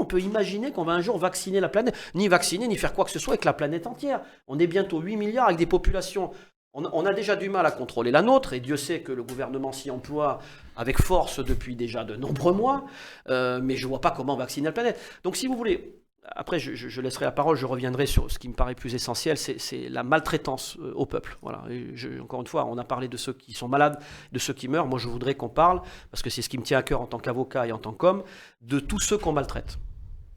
on peut imaginer qu'on va un jour vacciner la planète? Ni vacciner, ni faire quoi que ce soit avec la planète entière. On est bientôt 8 milliards avec des populations. On a déjà du mal à contrôler la nôtre, et Dieu sait que le gouvernement s'y emploie avec force depuis déjà de nombreux mois. Mais je ne vois pas comment vacciner la planète. Donc, si vous voulez... Après, je laisserai la parole, je reviendrai sur ce qui me paraît plus essentiel, c'est la maltraitance au peuple. Voilà. Encore une fois, on a parlé de ceux qui sont malades, de ceux qui meurent. Moi, je voudrais qu'on parle, parce que c'est ce qui me tient à cœur en tant qu'avocat et en tant qu'homme, de tous ceux qu'on maltraite.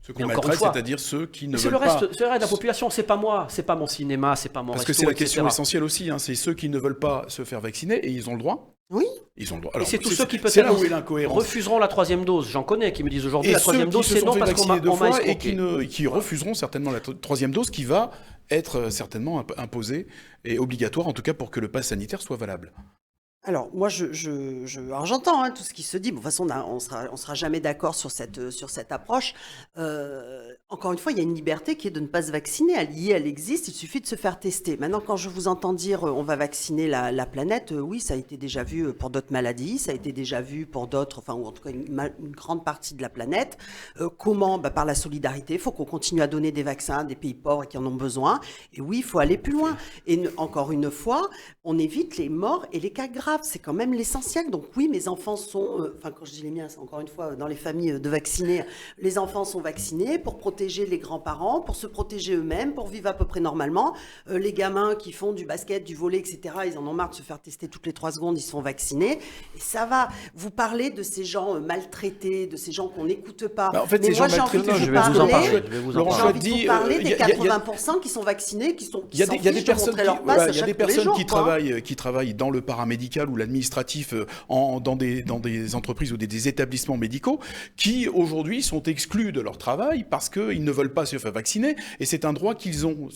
Ceux qu'on maltraite, c'est-à-dire ceux qui ne veulent pas... C'est le reste de la population, c'est pas moi, c'est pas mon cinéma, c'est pas mon resto, parce que c'est la etc. question essentielle aussi, hein, c'est ceux qui ne veulent pas se faire vacciner, et ils ont le droit. Oui. Ils ont le droit. Alors, et c'est tous ceux qui c'est là peut-être où est l'incohérence. refuseront la troisième dose. J'en connais qui me disent aujourd'hui la troisième dose, c'est non parce qu'on m'a escroqué. Et qui refuseront certainement la troisième dose qui va être certainement imposée et obligatoire, en tout cas pour que le pass sanitaire soit valable. Alors, moi, alors, j'entends tout ce qui se dit. Bon, de toute façon, on sera jamais d'accord sur cette approche. Encore une fois, il y a une liberté qui est de ne pas se vacciner. Elle existe, il suffit de se faire tester. Maintenant, quand je vous entends dire on va vacciner la planète, oui, ça a été déjà vu pour d'autres maladies, ça a été déjà vu pour d'autres, enfin, ou en tout cas une grande partie de la planète. Comment? Par la solidarité. Il faut qu'on continue à donner des vaccins à des pays pauvres qui en ont besoin. Et oui, il faut aller plus loin. Et encore une fois, on évite les morts et les cas graves. C'est quand même l'essentiel. Donc oui, mes enfants sont... quand je dis les miens, c'est encore une fois dans les familles de vaccinés. Les enfants sont vaccinés pour protéger les grands-parents, pour se protéger eux-mêmes, pour vivre à peu près normalement. Les gamins qui font du basket, du volley, etc., ils en ont marre de se faire tester toutes les 3 secondes, ils se font vacciner. Et ça va. Vous parlez de ces gens maltraités, de ces gens qu'on n'écoute pas. En fait, mais ces moi, gens maltraités, je vais vous en parler. J'ai envie de vous parler des 80% qui sont vaccinés, qui il y a des personnes qui travaillent dans le paramédical ou l'administratif dans des entreprises ou des établissements médicaux qui aujourd'hui sont exclus de leur travail parce qu'ils ne veulent pas se faire vacciner et c'est un droit qu'ils ont.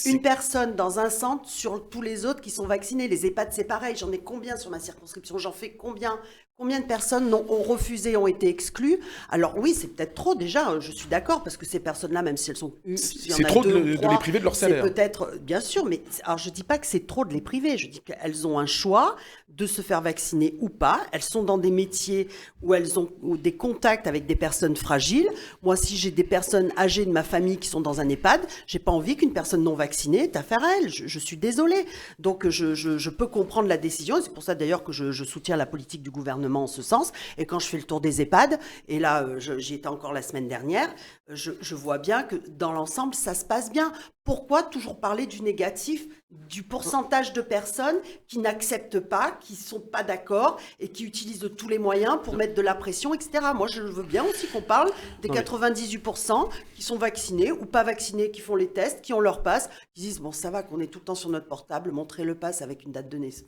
Une personne dans un centre sur tous les autres qui sont vaccinés. Les EHPAD, c'est pareil. J'en ai combien sur ma circonscription? J'en fais combien? Combien de personnes ont refusé, ont été exclues? Alors oui, c'est peut-être trop déjà, je suis d'accord, parce que ces personnes-là, même si elles sont... c'est trop de les priver de leur salaire. C'est peut-être, bien sûr, mais alors je ne dis pas que c'est trop de les priver, je dis qu'elles ont un choix de se faire vacciner ou pas. Elles sont dans des métiers où elles ont des contacts avec des personnes fragiles. Moi, si j'ai des personnes âgées de ma famille qui sont dans un EHPAD, j'ai pas envie qu'une personne non vaccinée ait affaire à elle. Je suis désolée. Donc je peux comprendre la décision, c'est pour ça d'ailleurs que je soutiens la politique du gouvernement en ce sens. Et quand je fais le tour des EHPAD, et là j'y étais encore la semaine dernière, je vois bien que dans l'ensemble ça se passe bien. Pourquoi toujours parler du négatif, du pourcentage de personnes qui n'acceptent pas, qui ne sont pas d'accord et qui utilisent de tous les moyens pour mettre de la pression, etc. Moi, je veux bien aussi qu'on parle des 98% qui sont vaccinés ou pas vaccinés, qui font les tests, qui ont leur passe, qui disent, bon, ça va qu'on est tout le temps sur notre portable, montrer le passe avec une date de naissance,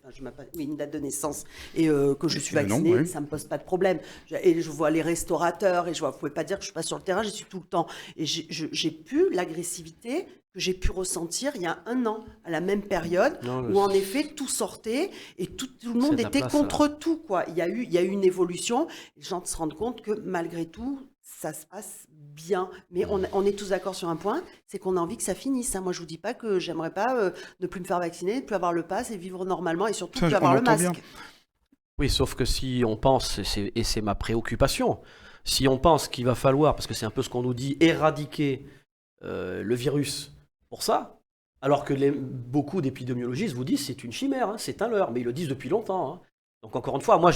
une date de naissance et que je suis vacciné, ça ne me pose pas de problème. Et je vois les restaurateurs et je vois, vous ne pouvez pas dire que je ne suis pas sur le terrain, j'y suis tout le temps. Et j'ai pu l'agressivité que j'ai pu ressentir il y a 1 an, à la même période, où en effet tout sortait et tout le monde était contre tout, quoi. Il y a eu une évolution, les gens se rendent compte que malgré tout, ça se passe bien. Mais on est tous d'accord sur un point, c'est qu'on a envie que ça finisse. Moi, je vous dis pas que j'aimerais pas ne plus me faire vacciner, ne plus avoir le pass et vivre normalement et surtout plus avoir le masque. Bien. Oui, sauf que si on pense, et c'est ma préoccupation, si on pense qu'il va falloir, parce que c'est un peu ce qu'on nous dit, éradiquer le virus pour ça, alors que beaucoup d'épidémiologistes vous disent c'est une chimère, c'est un leurre, mais ils le disent depuis longtemps. Donc encore une fois, moi,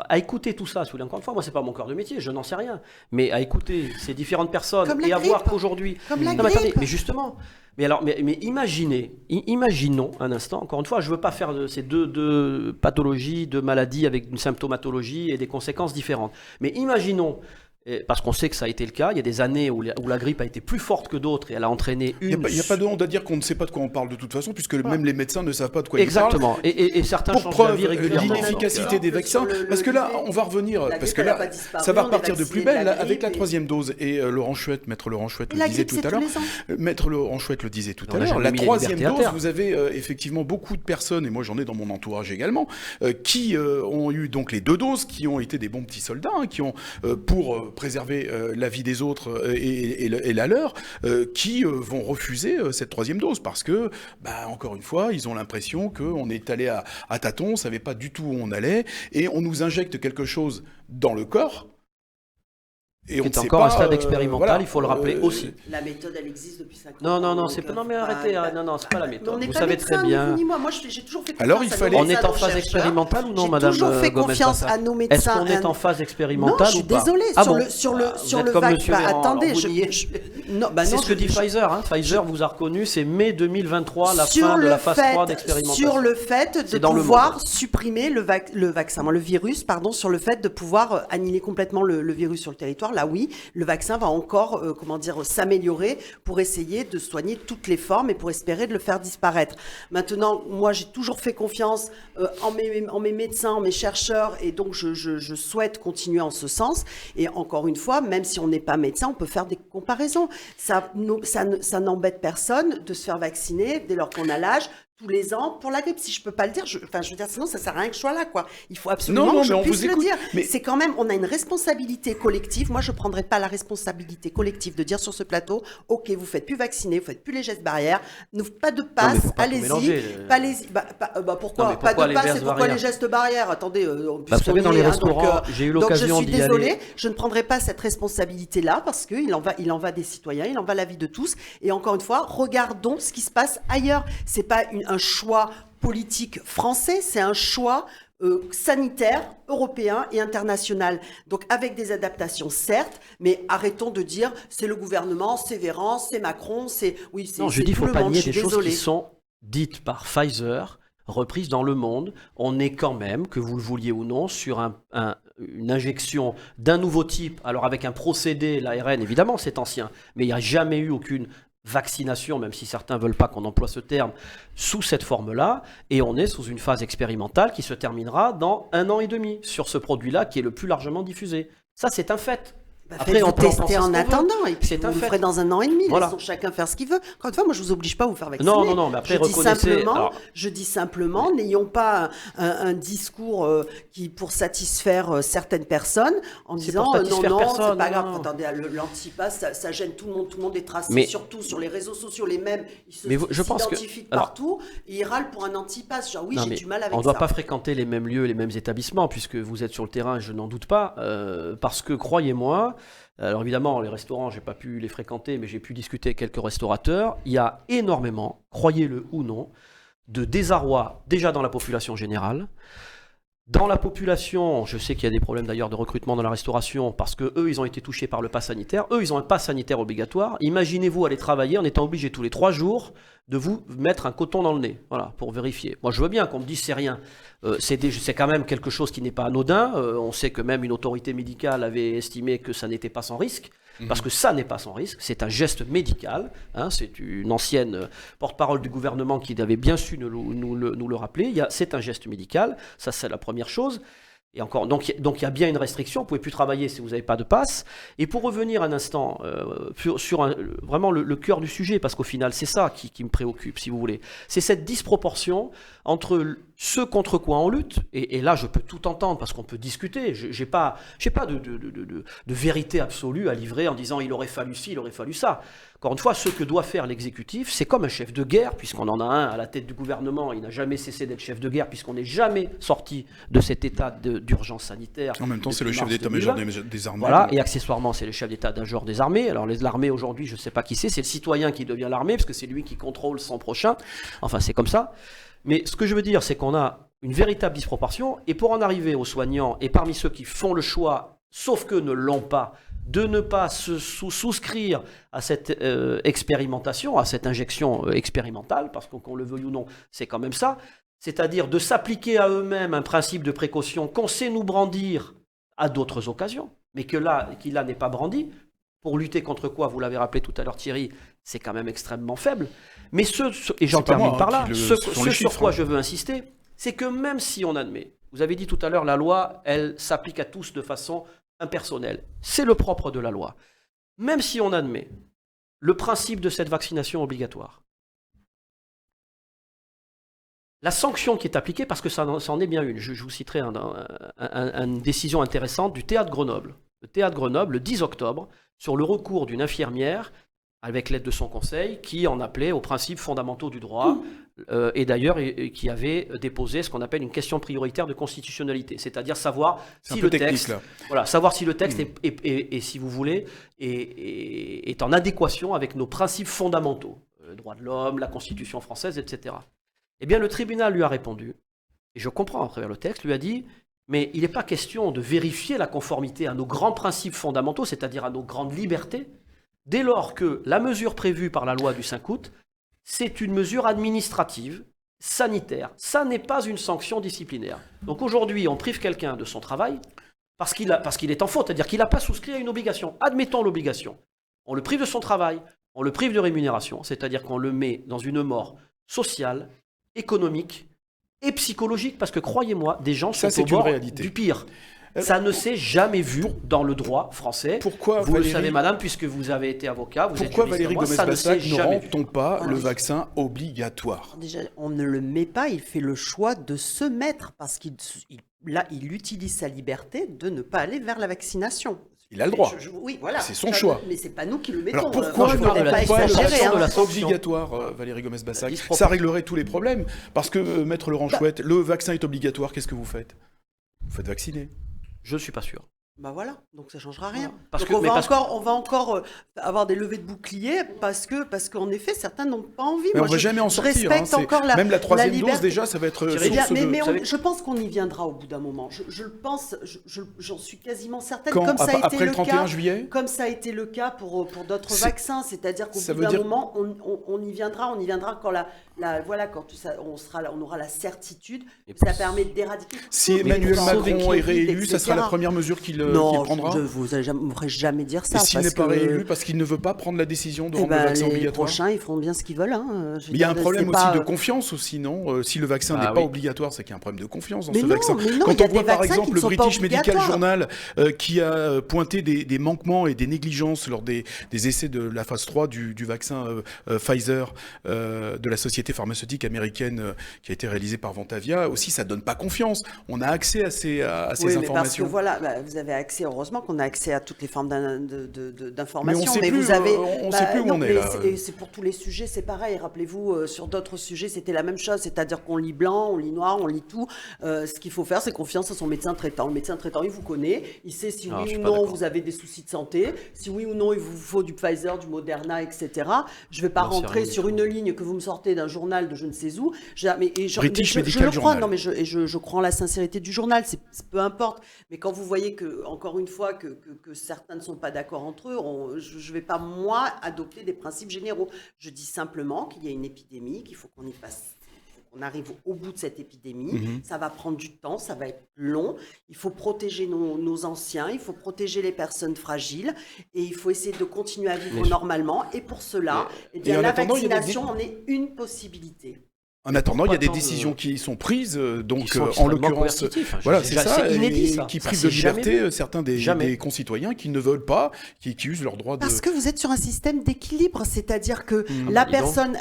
à écouter tout ça, encore une fois, moi, c'est pas mon cœur de métier, je n'en sais rien, mais à écouter ces différentes personnes et à voir qu'aujourd'hui... Mais justement, mais imaginons un instant, encore une fois, je veux pas faire de ces deux pathologies, deux maladies avec une symptomatologie et des conséquences différentes, mais imaginons... Parce qu'on sait que ça a été le cas, il y a des années où la grippe a été plus forte que d'autres et elle a entraîné une... Il n'y a pas de honte à dire qu'on ne sait pas de quoi on parle de toute façon, puisque même les médecins ne savent pas de quoi Exactement. ils parlent. Et certains changent d'avis régulièrement. L'inefficacité des vaccins, parce que là, on va revenir, parce que là, ça va repartir de plus belle avec la 3e dose. Et Maître Laurent Chouette le disait tout à l'heure. Maître Laurent Chouette le disait tout à l'heure. La 3e dose, vous avez effectivement beaucoup de personnes, et moi j'en ai dans mon entourage également, qui ont eu donc les 2 doses, qui ont été des bons petits soldats, qui ont, pour préserver la vie des autres et la leur, qui vont refuser cette troisième dose parce que, encore une fois, ils ont l'impression qu'on est allé à tâtons, on ne savait pas du tout où on allait, et on nous injecte quelque chose dans le corps. Et on c'est ne sait encore pas, un stade expérimental, voilà, il faut le rappeler aussi. La méthode, elle existe depuis 50 Non, ans. non, donc, mais arrêtez, non, c'est pas la méthode. Mais on n'est Vous pas savez médecin, très bien. ni vous ni moi. Moi, j'ai toujours fait Alors, confiance il à fallait- nos On est médecins, en nos phase chercheurs. expérimentale ou non, madame J'ai toujours fait Gomez confiance Bassa à nos Est-ce médecins. qu'on est en phase expérimentale Non, je suis ou pas désolée. Ah sur bon le Vous êtes comme vaccin. Monsieur Véran, Attendez, alors vous niez. C'est ce que dit Pfizer. Pfizer vous a reconnu, c'est mai 2023, la fin de la phase 3 d'expérimentation. Sur le fait de dans le pouvoir monde. supprimer le virus, sur le fait de pouvoir annihiler complètement le virus sur le territoire, là oui, le vaccin va encore, s'améliorer pour essayer de soigner toutes les formes et pour espérer de le faire disparaître. Maintenant, moi, j'ai toujours fait confiance en mes médecins, en mes chercheurs, et donc je souhaite continuer en ce sens. Et encore une fois, même si on n'est pas médecin, on peut faire des comparaisons. Ça n'embête personne de se faire vacciner dès lors qu'on a l'âge, tous les ans, pour la grippe. Si je peux pas le dire, je veux dire, sinon ça sert à rien que je sois là, quoi. Il faut absolument que je puisse le dire. Mais c'est quand même, on a une responsabilité collective. Moi, je prendrai pas la responsabilité collective de dire sur ce plateau, ok, vous faites plus vacciner, vous faites plus les gestes barrières, pas de passe, allez-y. Pourquoi pas de passe et pourquoi les gestes barrières? Attendez, vous savez, dans les restaurants, j'ai eu l'occasion d'y aller. Donc je suis désolée, je ne prendrai pas cette responsabilité-là parce que il en va des citoyens, il en va de la vie de tous. Et encore une fois, regardons ce qui se passe ailleurs. C'est pas un choix politique français, c'est un choix sanitaire, européen et international. Donc avec des adaptations, certes, mais arrêtons de dire c'est le gouvernement, c'est Véran, c'est Macron, c'est... Oui, c'est non, je dis qu'il tout faut le pas monde, nier je suis des choses désolée. qui sont dites par Pfizer, reprises dans le monde. On est quand même, que vous le vouliez ou non, sur une injection d'un nouveau type, alors avec un procédé, l'ARN, évidemment, c'est ancien, mais il n'y a jamais eu aucune vaccination, même si certains ne veulent pas qu'on emploie ce terme, sous cette forme-là, et on est sous une phase expérimentale qui se terminera dans 1 an et demi sur ce produit-là qui est le plus largement diffusé. Ça, c'est un fait. Après, on peut tester en attendant, et puis c'est vous un le fait. ferez dans 1 an et demi. Voilà. Laissons chacun faire ce qu'il veut. Encore une fois, moi, je vous oblige pas à vous faire vacciner. Non, mais après, reconnaissez... Je dis simplement, n'ayons pas un discours qui pour satisfaire certaines personnes, en disant non, c'est pas grave. Attendez, l'antipass, ça gêne tout le monde est tracé, surtout sur les réseaux sociaux, les mêmes, ils s'identifient partout, et ils râlent pour un antipass. Genre, oui, j'ai du mal avec ça. On ne doit pas fréquenter les mêmes lieux, les mêmes établissements, puisque vous êtes sur le terrain, je n'en doute pas, parce que, croyez-moi, alors évidemment, les restaurants, je n'ai pas pu les fréquenter, mais j'ai pu discuter avec quelques restaurateurs. Il y a énormément, croyez-le ou non, de désarroi déjà dans la population générale. Dans la population, je sais qu'il y a des problèmes d'ailleurs de recrutement dans la restauration parce que eux, ils ont été touchés par le pass sanitaire. Eux, ils ont un pass sanitaire obligatoire. Imaginez-vous aller travailler en étant obligé tous les 3 jours de vous mettre un coton dans le nez, voilà, pour vérifier. Moi, je veux bien qu'on me dise c'est rien. C'est quand même quelque chose qui n'est pas anodin. On sait que même une autorité médicale avait estimé que ça n'était pas sans risque. Parce que ça n'est pas sans risque, c'est un geste médical, c'est une ancienne porte-parole du gouvernement qui avait bien su nous le rappeler, c'est un geste médical, ça c'est la première chose. Et encore, donc il y a bien une restriction, vous ne pouvez plus travailler si vous n'avez pas de passe. Et pour revenir un instant sur vraiment le cœur du sujet, parce qu'au final c'est ça qui me préoccupe, si vous voulez, c'est cette disproportion entre ce contre quoi on lutte, et là je peux tout entendre parce qu'on peut discuter, je n'ai pas de vérité absolue à livrer en disant il aurait fallu ci, il aurait fallu ça. Encore une fois, ce que doit faire l'exécutif, c'est comme un chef de guerre, puisqu'on en a un à la tête du gouvernement, il n'a jamais cessé d'être chef de guerre, puisqu'on n'est jamais sorti de cet état d'urgence sanitaire. En même temps, c'est le chef d'état-major des armées. Voilà, et accessoirement, c'est le chef d'état-major des armées. Alors l'armée aujourd'hui, je ne sais pas qui c'est le citoyen qui devient l'armée, parce que c'est lui qui contrôle son prochain. Enfin, c'est comme ça. Mais ce que je veux dire, c'est qu'on a une véritable disproportion, et pour en arriver aux soignants, et parmi ceux qui font le choix, sauf qu'eux ne l'ont pas, de ne pas se souscrire à cette expérimentation, à cette injection expérimentale, parce qu'on le veuille ou non, c'est quand même ça, c'est-à-dire de s'appliquer à eux-mêmes un principe de précaution qu'on sait nous brandir à d'autres occasions, mais qui là n'est pas brandi, pour lutter contre quoi, vous l'avez rappelé tout à l'heure Thierry, c'est quand même extrêmement faible. Mais et j'en termine par là, ce sur quoi je veux insister, c'est que même si on admet, vous avez dit tout à l'heure, la loi, elle s'applique à tous de façon impersonnelle. C'est le propre de la loi. Même si on admet le principe de cette vaccination obligatoire, la sanction qui est appliquée, parce que ça en est bien une, je vous citerai une décision intéressante du théâtre Grenoble. le Théâtre Grenoble, le 10 octobre, sur le recours d'une infirmière, avec l'aide de son conseil, qui en appelait aux principes fondamentaux du droit, et d'ailleurs qui avait déposé ce qu'on appelle une question prioritaire de constitutionnalité, c'est-à-dire savoir si le texte, savoir si le texte est, si vous voulez, est en adéquation avec nos principes fondamentaux, le droit de l'homme, la Constitution française, etc. Eh bien, le tribunal lui a répondu, et je comprends à travers le texte, lui a dit, mais il n'est pas question de vérifier la conformité à nos grands principes fondamentaux, c'est-à-dire à nos grandes libertés, dès lors que la mesure prévue par la loi du 5 août, c'est une mesure administrative, sanitaire. Ça n'est pas une sanction disciplinaire. Donc aujourd'hui, on prive quelqu'un de son travail parce qu'il est en faute, c'est-à-dire qu'il n'a pas souscrit à une obligation. Admettons l'obligation. On le prive de son travail, on le prive de rémunération, c'est-à-dire qu'on le met dans une mort sociale, économique et psychologique, parce que croyez-moi, des gens sont au bord du pire. Ça ne s'est jamais vu dans le droit français. Pourquoi, vous le savez, madame, puisque vous avez été avocat. Pourquoi, Valérie Gomez-Bassac, ne rend-on pas le vaccin obligatoire ? Déjà, on ne le met pas, il fait le choix de se mettre, parce qu'il utilise sa liberté de ne pas aller vers la vaccination. Il a le droit. Oui, voilà. C'est son choix. Mais c'est pas nous qui le mettons. Alors pourquoi ne pas pas obligatoire, Valérie Gomez-Bassac ? Ça réglerait tous les problèmes. Parce que, Maître Laurent Chouette, le vaccin est obligatoire, qu'est-ce que vous faites ? Vous faites vacciner. Je ne suis pas sûr. Bah voilà, donc ça ne changera rien. Parce on va encore avoir des levées de boucliers parce qu'en effet, certains n'ont pas envie. Mais on ne va jamais en sortir. Je respecte encore même la troisième dose, déjà, ça va être je pense qu'on y viendra au bout d'un moment. Je le pense, j'en suis quasiment certaine. Quand, après le 31 juillet ? Comme ça a été le cas pour d'autres vaccins. C'est-à-dire qu'au bout d'un moment, on y viendra quand on aura la certitude que ça permet d'éradiquer. Si Emmanuel Macron est réélu, ça sera la première mesure qu'il prendra. Non, vous ne pourrez jamais dire ça. Et s'il n'est pas réélu parce qu'il ne veut pas prendre la décision de rendre le vaccin obligatoire ? Les prochains, ils feront bien ce qu'ils veulent. Il y a un problème aussi de confiance aussi, non ? Si le vaccin n'est pas obligatoire, c'est qu'il y a un problème de confiance dans ce vaccin. Quand on voit par exemple le British Medical Journal qui a pointé des manquements et des négligences lors des essais de la phase 3 du vaccin Pfizer de la société pharmaceutique américaine qui a été réalisée par Ventavia, aussi ça donne pas confiance. On a accès à ces informations. Parce que voilà, vous avez accès, heureusement qu'on a accès à toutes les formes d'informations. Mais on ne sait plus où on est là. C'est pour tous les sujets, c'est pareil. Rappelez-vous, sur d'autres sujets, c'était la même chose. C'est-à-dire qu'on lit blanc, on lit noir, on lit tout. Ce qu'il faut faire, c'est confiance à son médecin traitant. Le médecin traitant, il vous connaît. Il sait si oui ou non vous avez des soucis de santé, si oui ou non il vous faut du Pfizer, du Moderna, etc. Je ne vais pas rentrer sur une ligne que vous me sortez d'un journal de je ne sais où. British Medical Journal. Non, mais je crois en la sincérité du journal. C'est peu importe. Mais quand vous voyez que, encore une fois, que certains ne sont pas d'accord entre eux, je ne vais pas, moi, adopter des principes généraux. Je dis simplement qu'il y a une épidémie, qu'il faut qu'on y passe. On arrive au bout de cette épidémie, ça va prendre du temps, ça va être long, il faut protéger nos anciens, il faut protéger les personnes fragiles et il faut essayer de continuer à vivre normalement et pour cela, la vaccination en est une possibilité. En attendant, il y a des décisions qui sont prises, donc en l'occurrence, voilà, c'est ça, inédit, qui privent de liberté certains des concitoyens qui ne veulent pas, qui usent leur droit de... Parce que vous êtes sur un système d'équilibre, c'est-à-dire que la personne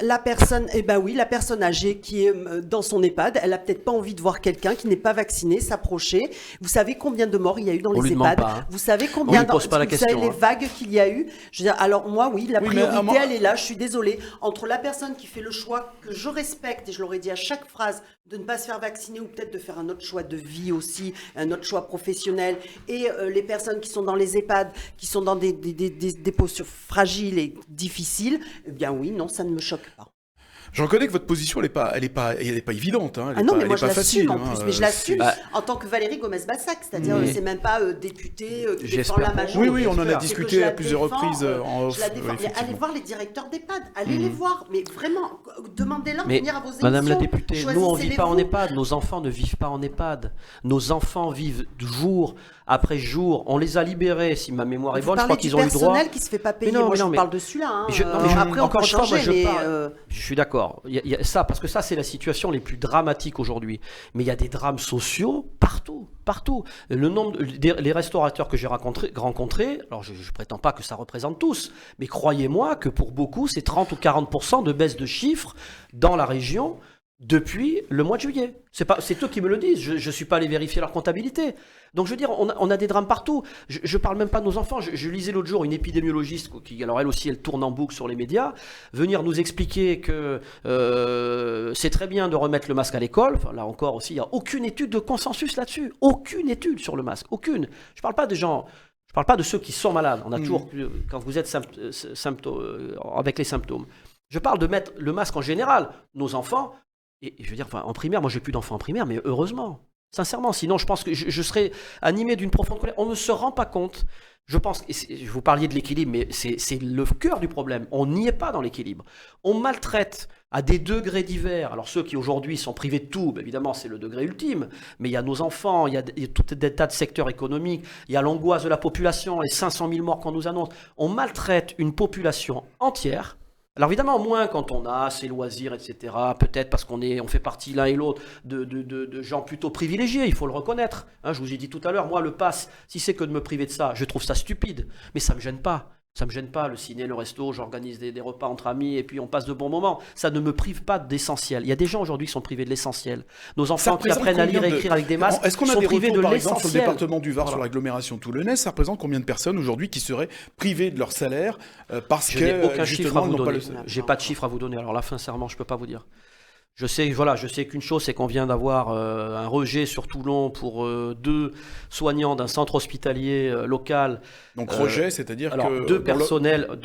âgée qui est dans son EHPAD, elle a peut-être pas envie de voir quelqu'un qui n'est pas vacciné s'approcher. Vous savez combien de morts il y a eu dans les EHPAD ? Vous savez combien vous savez les vagues qu'il y a eu ? Je veux dire, alors moi, la priorité, elle est là. Je suis désolée. Entre la personne qui fait le choix que je respecte, je l'aurais dit à chaque phrase, de ne pas se faire vacciner ou peut-être de faire un autre choix de vie aussi, un autre choix professionnel, et les personnes qui sont dans les EHPAD, qui sont dans des postures fragiles et difficiles, eh bien oui, non, ça ne me choque pas. Je reconnais que votre position, elle est pas évidente. Hein. Mais moi je l'assume en plus. Mais je l'assume en tant que Valérie Gomez-Bassac, c'est-à-dire c'est même pas députée qui défend la majorité. Oui, on en a discuté à plusieurs reprises en off. Allez voir les directeurs d'EHPAD, allez les voir, mais vraiment, demandez-leur de venir à vos émissions. Madame la députée, nous on ne vit pas en EHPAD, nos enfants ne vivent pas en EHPAD. Nos enfants vivent jour après jour. On les a libérés, si ma mémoire est bonne, je crois qu'ils ont eu le droit. Personnel qui se fait pas payer. Moi je parle de celui-là. Après on peut changer, je suis d'accord. Il y a ça, parce que ça, c'est la situation les plus dramatiques aujourd'hui. Mais il y a des drames sociaux partout. Le nombre, les restaurateurs que j'ai rencontrés, alors je ne prétends pas que ça représente tous, mais croyez-moi que pour beaucoup, c'est 30 ou 40% de baisse de chiffres dans la région depuis le mois de juillet. C'est eux qui me le disent. Je ne suis pas allé vérifier leur comptabilité. Donc, je veux dire, on a des drames partout. Je ne parle même pas de nos enfants. Je lisais l'autre jour une épidémiologiste qui, alors elle aussi, elle tourne en boucle sur les médias, venir nous expliquer que c'est très bien de remettre le masque à l'école. Enfin, là encore aussi, il n'y a aucune étude de consensus là-dessus. Aucune étude sur le masque. Aucune. Je ne parle pas des gens... Je ne parle pas de ceux qui sont malades. On a toujours, quand vous êtes avec les symptômes. Je parle de mettre le masque en général. Nos enfants... Et je veux dire, en primaire, moi j'ai plus d'enfants en primaire, mais heureusement, sincèrement, sinon je pense que je serais animé d'une profonde colère. On ne se rend pas compte, je pense, vous parliez de l'équilibre, mais c'est le cœur du problème. On n'y est pas dans l'équilibre. On maltraite à des degrés divers. Alors ceux qui aujourd'hui sont privés de tout, évidemment c'est le degré ultime, mais il y a nos enfants, il y a tout des tas de secteurs économiques, il y a l'angoisse de la population, les 500 000 morts qu'on nous annonce. On maltraite une population entière. Alors évidemment, moins quand on a ses loisirs, etc. Peut-être parce qu'on fait partie l'un et l'autre de gens plutôt privilégiés, il faut le reconnaître. Je vous ai dit tout à l'heure, moi le pass, si c'est que de me priver de ça, je trouve ça stupide. Mais ça ne me gêne pas. Ça ne me gêne pas, le ciné, le resto, j'organise des repas entre amis et puis on passe de bons moments. Ça ne me prive pas d'essentiel. Il y a des gens aujourd'hui qui sont privés de l'essentiel. Nos enfants qui apprennent à lire et écrire avec des masques Est-ce qu'on a sont des privés retours, de par exemple, sur le l'essentiel. département du Var, sur l'agglomération toulonnaise, ça représente combien de personnes aujourd'hui qui seraient privées de leur salaire parce Je n'ai aucun que chiffre à justement, vous elles n'ont pas donner. le... J'ai pas de chiffre à vous donner. Alors là, sincèrement, je peux pas vous dire. Je sais qu'une chose, c'est qu'on vient d'avoir un rejet sur Toulon pour 2 soignants d'un centre hospitalier local. Donc rejet, c'est-à-dire alors, que... deux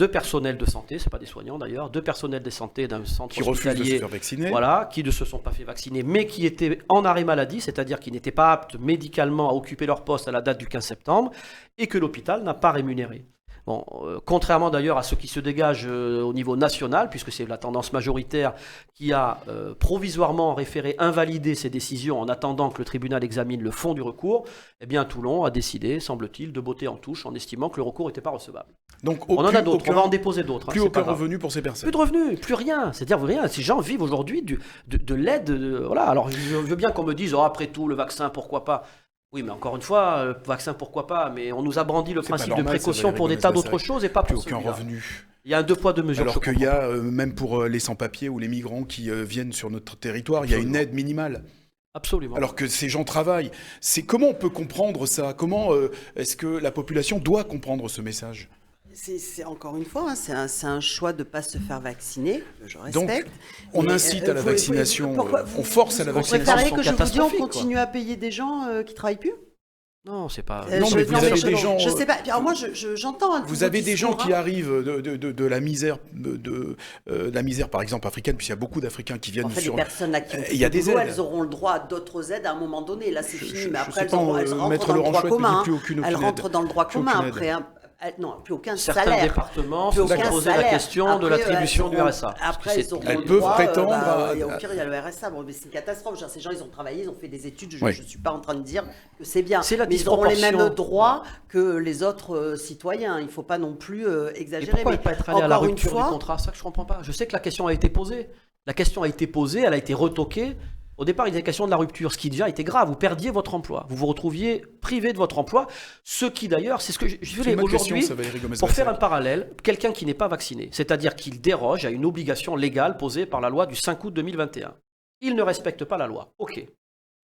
personnels de santé, c'est pas des soignants d'ailleurs, 2 personnels de santé d'un centre qui refusent hospitalier, de se faire vacciner. voilà, qui ne se sont pas fait vacciner, mais qui étaient en arrêt maladie, c'est-à-dire qui n'étaient pas aptes médicalement à occuper leur poste à la date du 15 septembre, et que l'hôpital n'a pas rémunéré. Bon, contrairement d'ailleurs à ce qui se dégage au niveau national, puisque c'est la tendance majoritaire qui a provisoirement référé invalidé ces décisions en attendant que le tribunal examine le fond du recours, eh bien Toulon a décidé, semble-t-il, de botter en touche en estimant que le recours n'était pas recevable. Donc, on en a d'autres, on va en déposer d'autres. Plus aucun revenu pour ces personnes. Plus de revenus, plus rien. C'est-à-dire rien. Ces gens vivent aujourd'hui de l'aide. Voilà. Alors je veux bien qu'on me dise, après tout, le vaccin, pourquoi pas. Oui, mais encore une fois, le vaccin, pourquoi pas, mais on nous a brandi le principe de précaution pour des tas d'autres choses et pas pour aucun revenu. Il y a un 2 poids 2 mesures. Alors qu'il y a, même pour les sans-papiers ou les migrants qui viennent sur notre territoire, il y a une aide minimale. Absolument. Alors que ces gens travaillent. Comment on peut comprendre ça? Comment est-ce que la population doit comprendre ce message? C'est encore une fois, c'est un choix de ne pas se faire vacciner, que je respecte. Donc, on incite à la vaccination, on force à la vaccination. Vous préférez que je vous dise on continue à payer des gens qui ne travaillent plus? Non, c'est pas... Non, mais vous avez des gens... Je sais pas. Alors moi, j'entends... Vous avez des gens qui arrivent de la misère, la misère, par exemple, africaine, puisqu'il y a beaucoup d'Africains qui viennent sur... Les personnes là qui ont il y a des aides. Elles auront le droit à d'autres aides à un moment donné. Là, c'est fini, mais après, elles rentrent dans le droit commun. Elles rentrent dans le droit commun après. Non, plus aucun salaire. Certains départements se sont posé la question de l'attribution du RSA. Après, elles peuvent prétendre... Au pire, il y a le RSA. Bon, mais c'est une catastrophe. Ces gens, ils ont travaillé, ils ont fait des études. Je ne suis pas en train de dire que c'est bien. Mais ils auront les mêmes droits que les autres citoyens. Il ne faut pas non plus exagérer. Mais pourquoi ne pas être allé à la rupture du contrat? C'est ça que je ne comprends pas. Je sais que la question a été posée. La question a été posée, elle a été retoquée. Au départ, il était question de la rupture, ce qui déjà était grave. Vous perdiez votre emploi. Vous vous retrouviez privé de votre emploi. Ce qui d'ailleurs, c'est ce que je voulais aujourd'hui, pour faire un parallèle, quelqu'un qui n'est pas vacciné, c'est-à-dire qu'il déroge à une obligation légale posée par la loi du 5 août 2021. Il ne respecte pas la loi. Ok.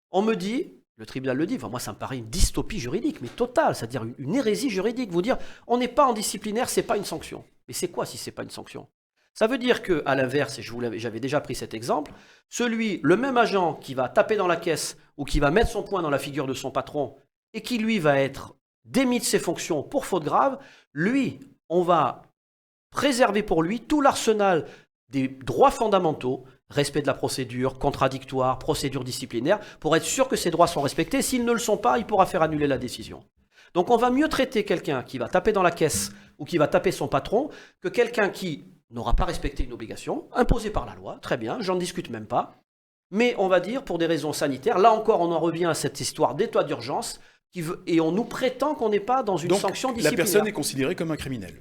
On me dit, le tribunal le dit, enfin, moi ça me paraît une dystopie juridique, mais totale, c'est-à-dire une hérésie juridique. Vous dire, on n'est pas en disciplinaire, c'est pas une sanction. Mais c'est quoi si c'est pas une sanction? Ça veut dire qu'à l'inverse, et j'avais déjà pris cet exemple, le même agent qui va taper dans la caisse ou qui va mettre son poing dans la figure de son patron et qui, lui, va être démis de ses fonctions pour faute grave, lui, on va préserver pour lui tout l'arsenal des droits fondamentaux, respect de la procédure, contradictoire, procédure disciplinaire, pour être sûr que ces droits sont respectés. S'ils ne le sont pas, il pourra faire annuler la décision. Donc on va mieux traiter quelqu'un qui va taper dans la caisse ou qui va taper son patron que quelqu'un qui n'aura pas respecté une obligation imposée par la loi, très bien, j'en discute même pas, mais on va dire pour des raisons sanitaires, là encore on en revient à cette histoire d'état d'urgence, et on nous prétend qu'on n'est pas dans une sanction disciplinaire. La personne est considérée comme un criminel.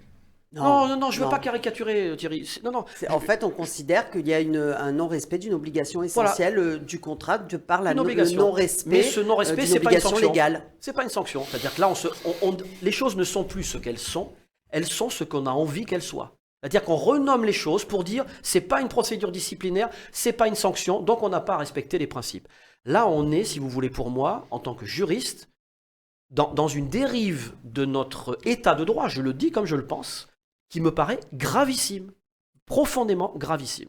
Non, je ne veux pas caricaturer, Thierry. Non. En fait, on considère qu'il y a un non-respect d'une obligation essentielle du contrat de par le non-respect. Mais ce non-respect, c'est pas une sanction légale. C'est pas une sanction. C'est-à-dire que là, les choses ne sont plus ce qu'elles sont. Elles sont ce qu'on a envie qu'elles soient. C'est-à-dire qu'on renomme les choses pour dire c'est pas une procédure disciplinaire, c'est pas une sanction, donc on n'a pas à respecter les principes. Là, on est, si vous voulez, pour moi, en tant que juriste, dans une dérive de notre état de droit, je le dis comme je le pense, qui me paraît gravissime, profondément gravissime.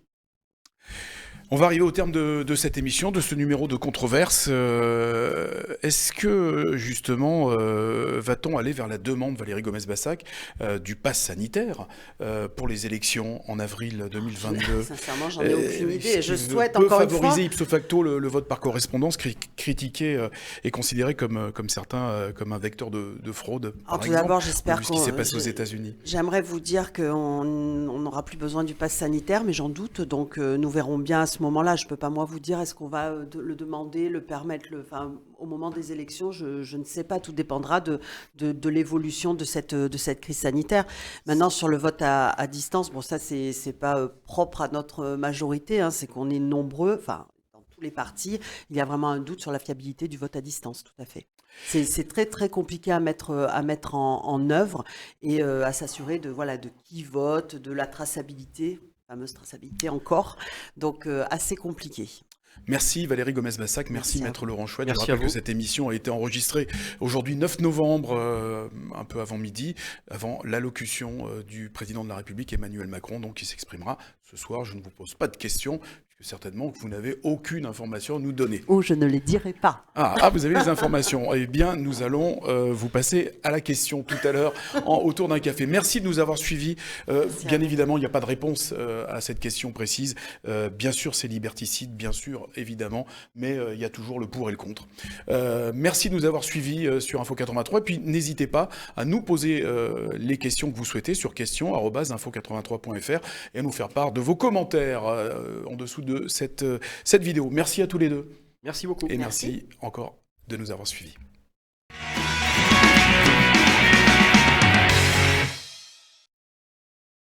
On va arriver au terme de cette émission, de ce numéro de controverse. Est-ce que, justement, va-t-on aller vers la demande, Valérie Gomez-Bassac, du pass sanitaire pour les élections en avril 2022 ? Sincèrement, j'en ai aucune idée. Je souhaite peut encore une favoriser fois... ipso facto le vote par correspondance, critiqué et considéré comme certains comme un vecteur de fraude, par tout d'abord, j'espère vu ce qui s'est passé aux États-Unis. J'aimerais vous dire qu'on n'aura plus besoin du pass sanitaire, mais j'en doute. Donc, nous verrons bien à ce moment-là. Je ne peux pas, moi, vous dire est-ce qu'on va le demander, le permettre. Au moment des élections, je ne sais pas. Tout dépendra de l'évolution de cette crise sanitaire. Maintenant, sur le vote à distance, bon, ça, c'est pas propre à notre majorité. C'est qu'on est nombreux, dans tous les partis, il y a vraiment un doute sur la fiabilité du vote à distance, tout à fait. C'est très très compliqué à mettre en œuvre et à s'assurer de qui vote, de la traçabilité, fameuse traçabilité encore, donc assez compliqué. Merci Valérie Gomez-Bassac, merci Maître Laurent Chouette. Je rappelle que cette émission a été enregistrée aujourd'hui 9 novembre, un peu avant midi, avant l'allocution du président de la République Emmanuel Macron, donc qui s'exprimera ce soir. Je ne vous pose pas de questions, puisque certainement que vous n'avez aucune information à nous donner. Oh, je ne les dirai pas. Ah, vous avez les informations. Eh bien, nous allons vous passer à la question tout à l'heure autour d'un café. Merci de nous avoir suivis. Bien évidemment, il n'y a pas de réponse à cette question précise. Bien sûr, c'est liberticide, bien sûr, évidemment, mais il y a toujours le pour et le contre. Merci de nous avoir suivis sur Info 83. Et puis, n'hésitez pas à nous poser les questions que vous souhaitez sur questions@info83.fr et à nous faire part de vos commentaires en dessous de cette vidéo. Merci à tous les deux. Merci beaucoup. Et merci encore de nous avoir suivis.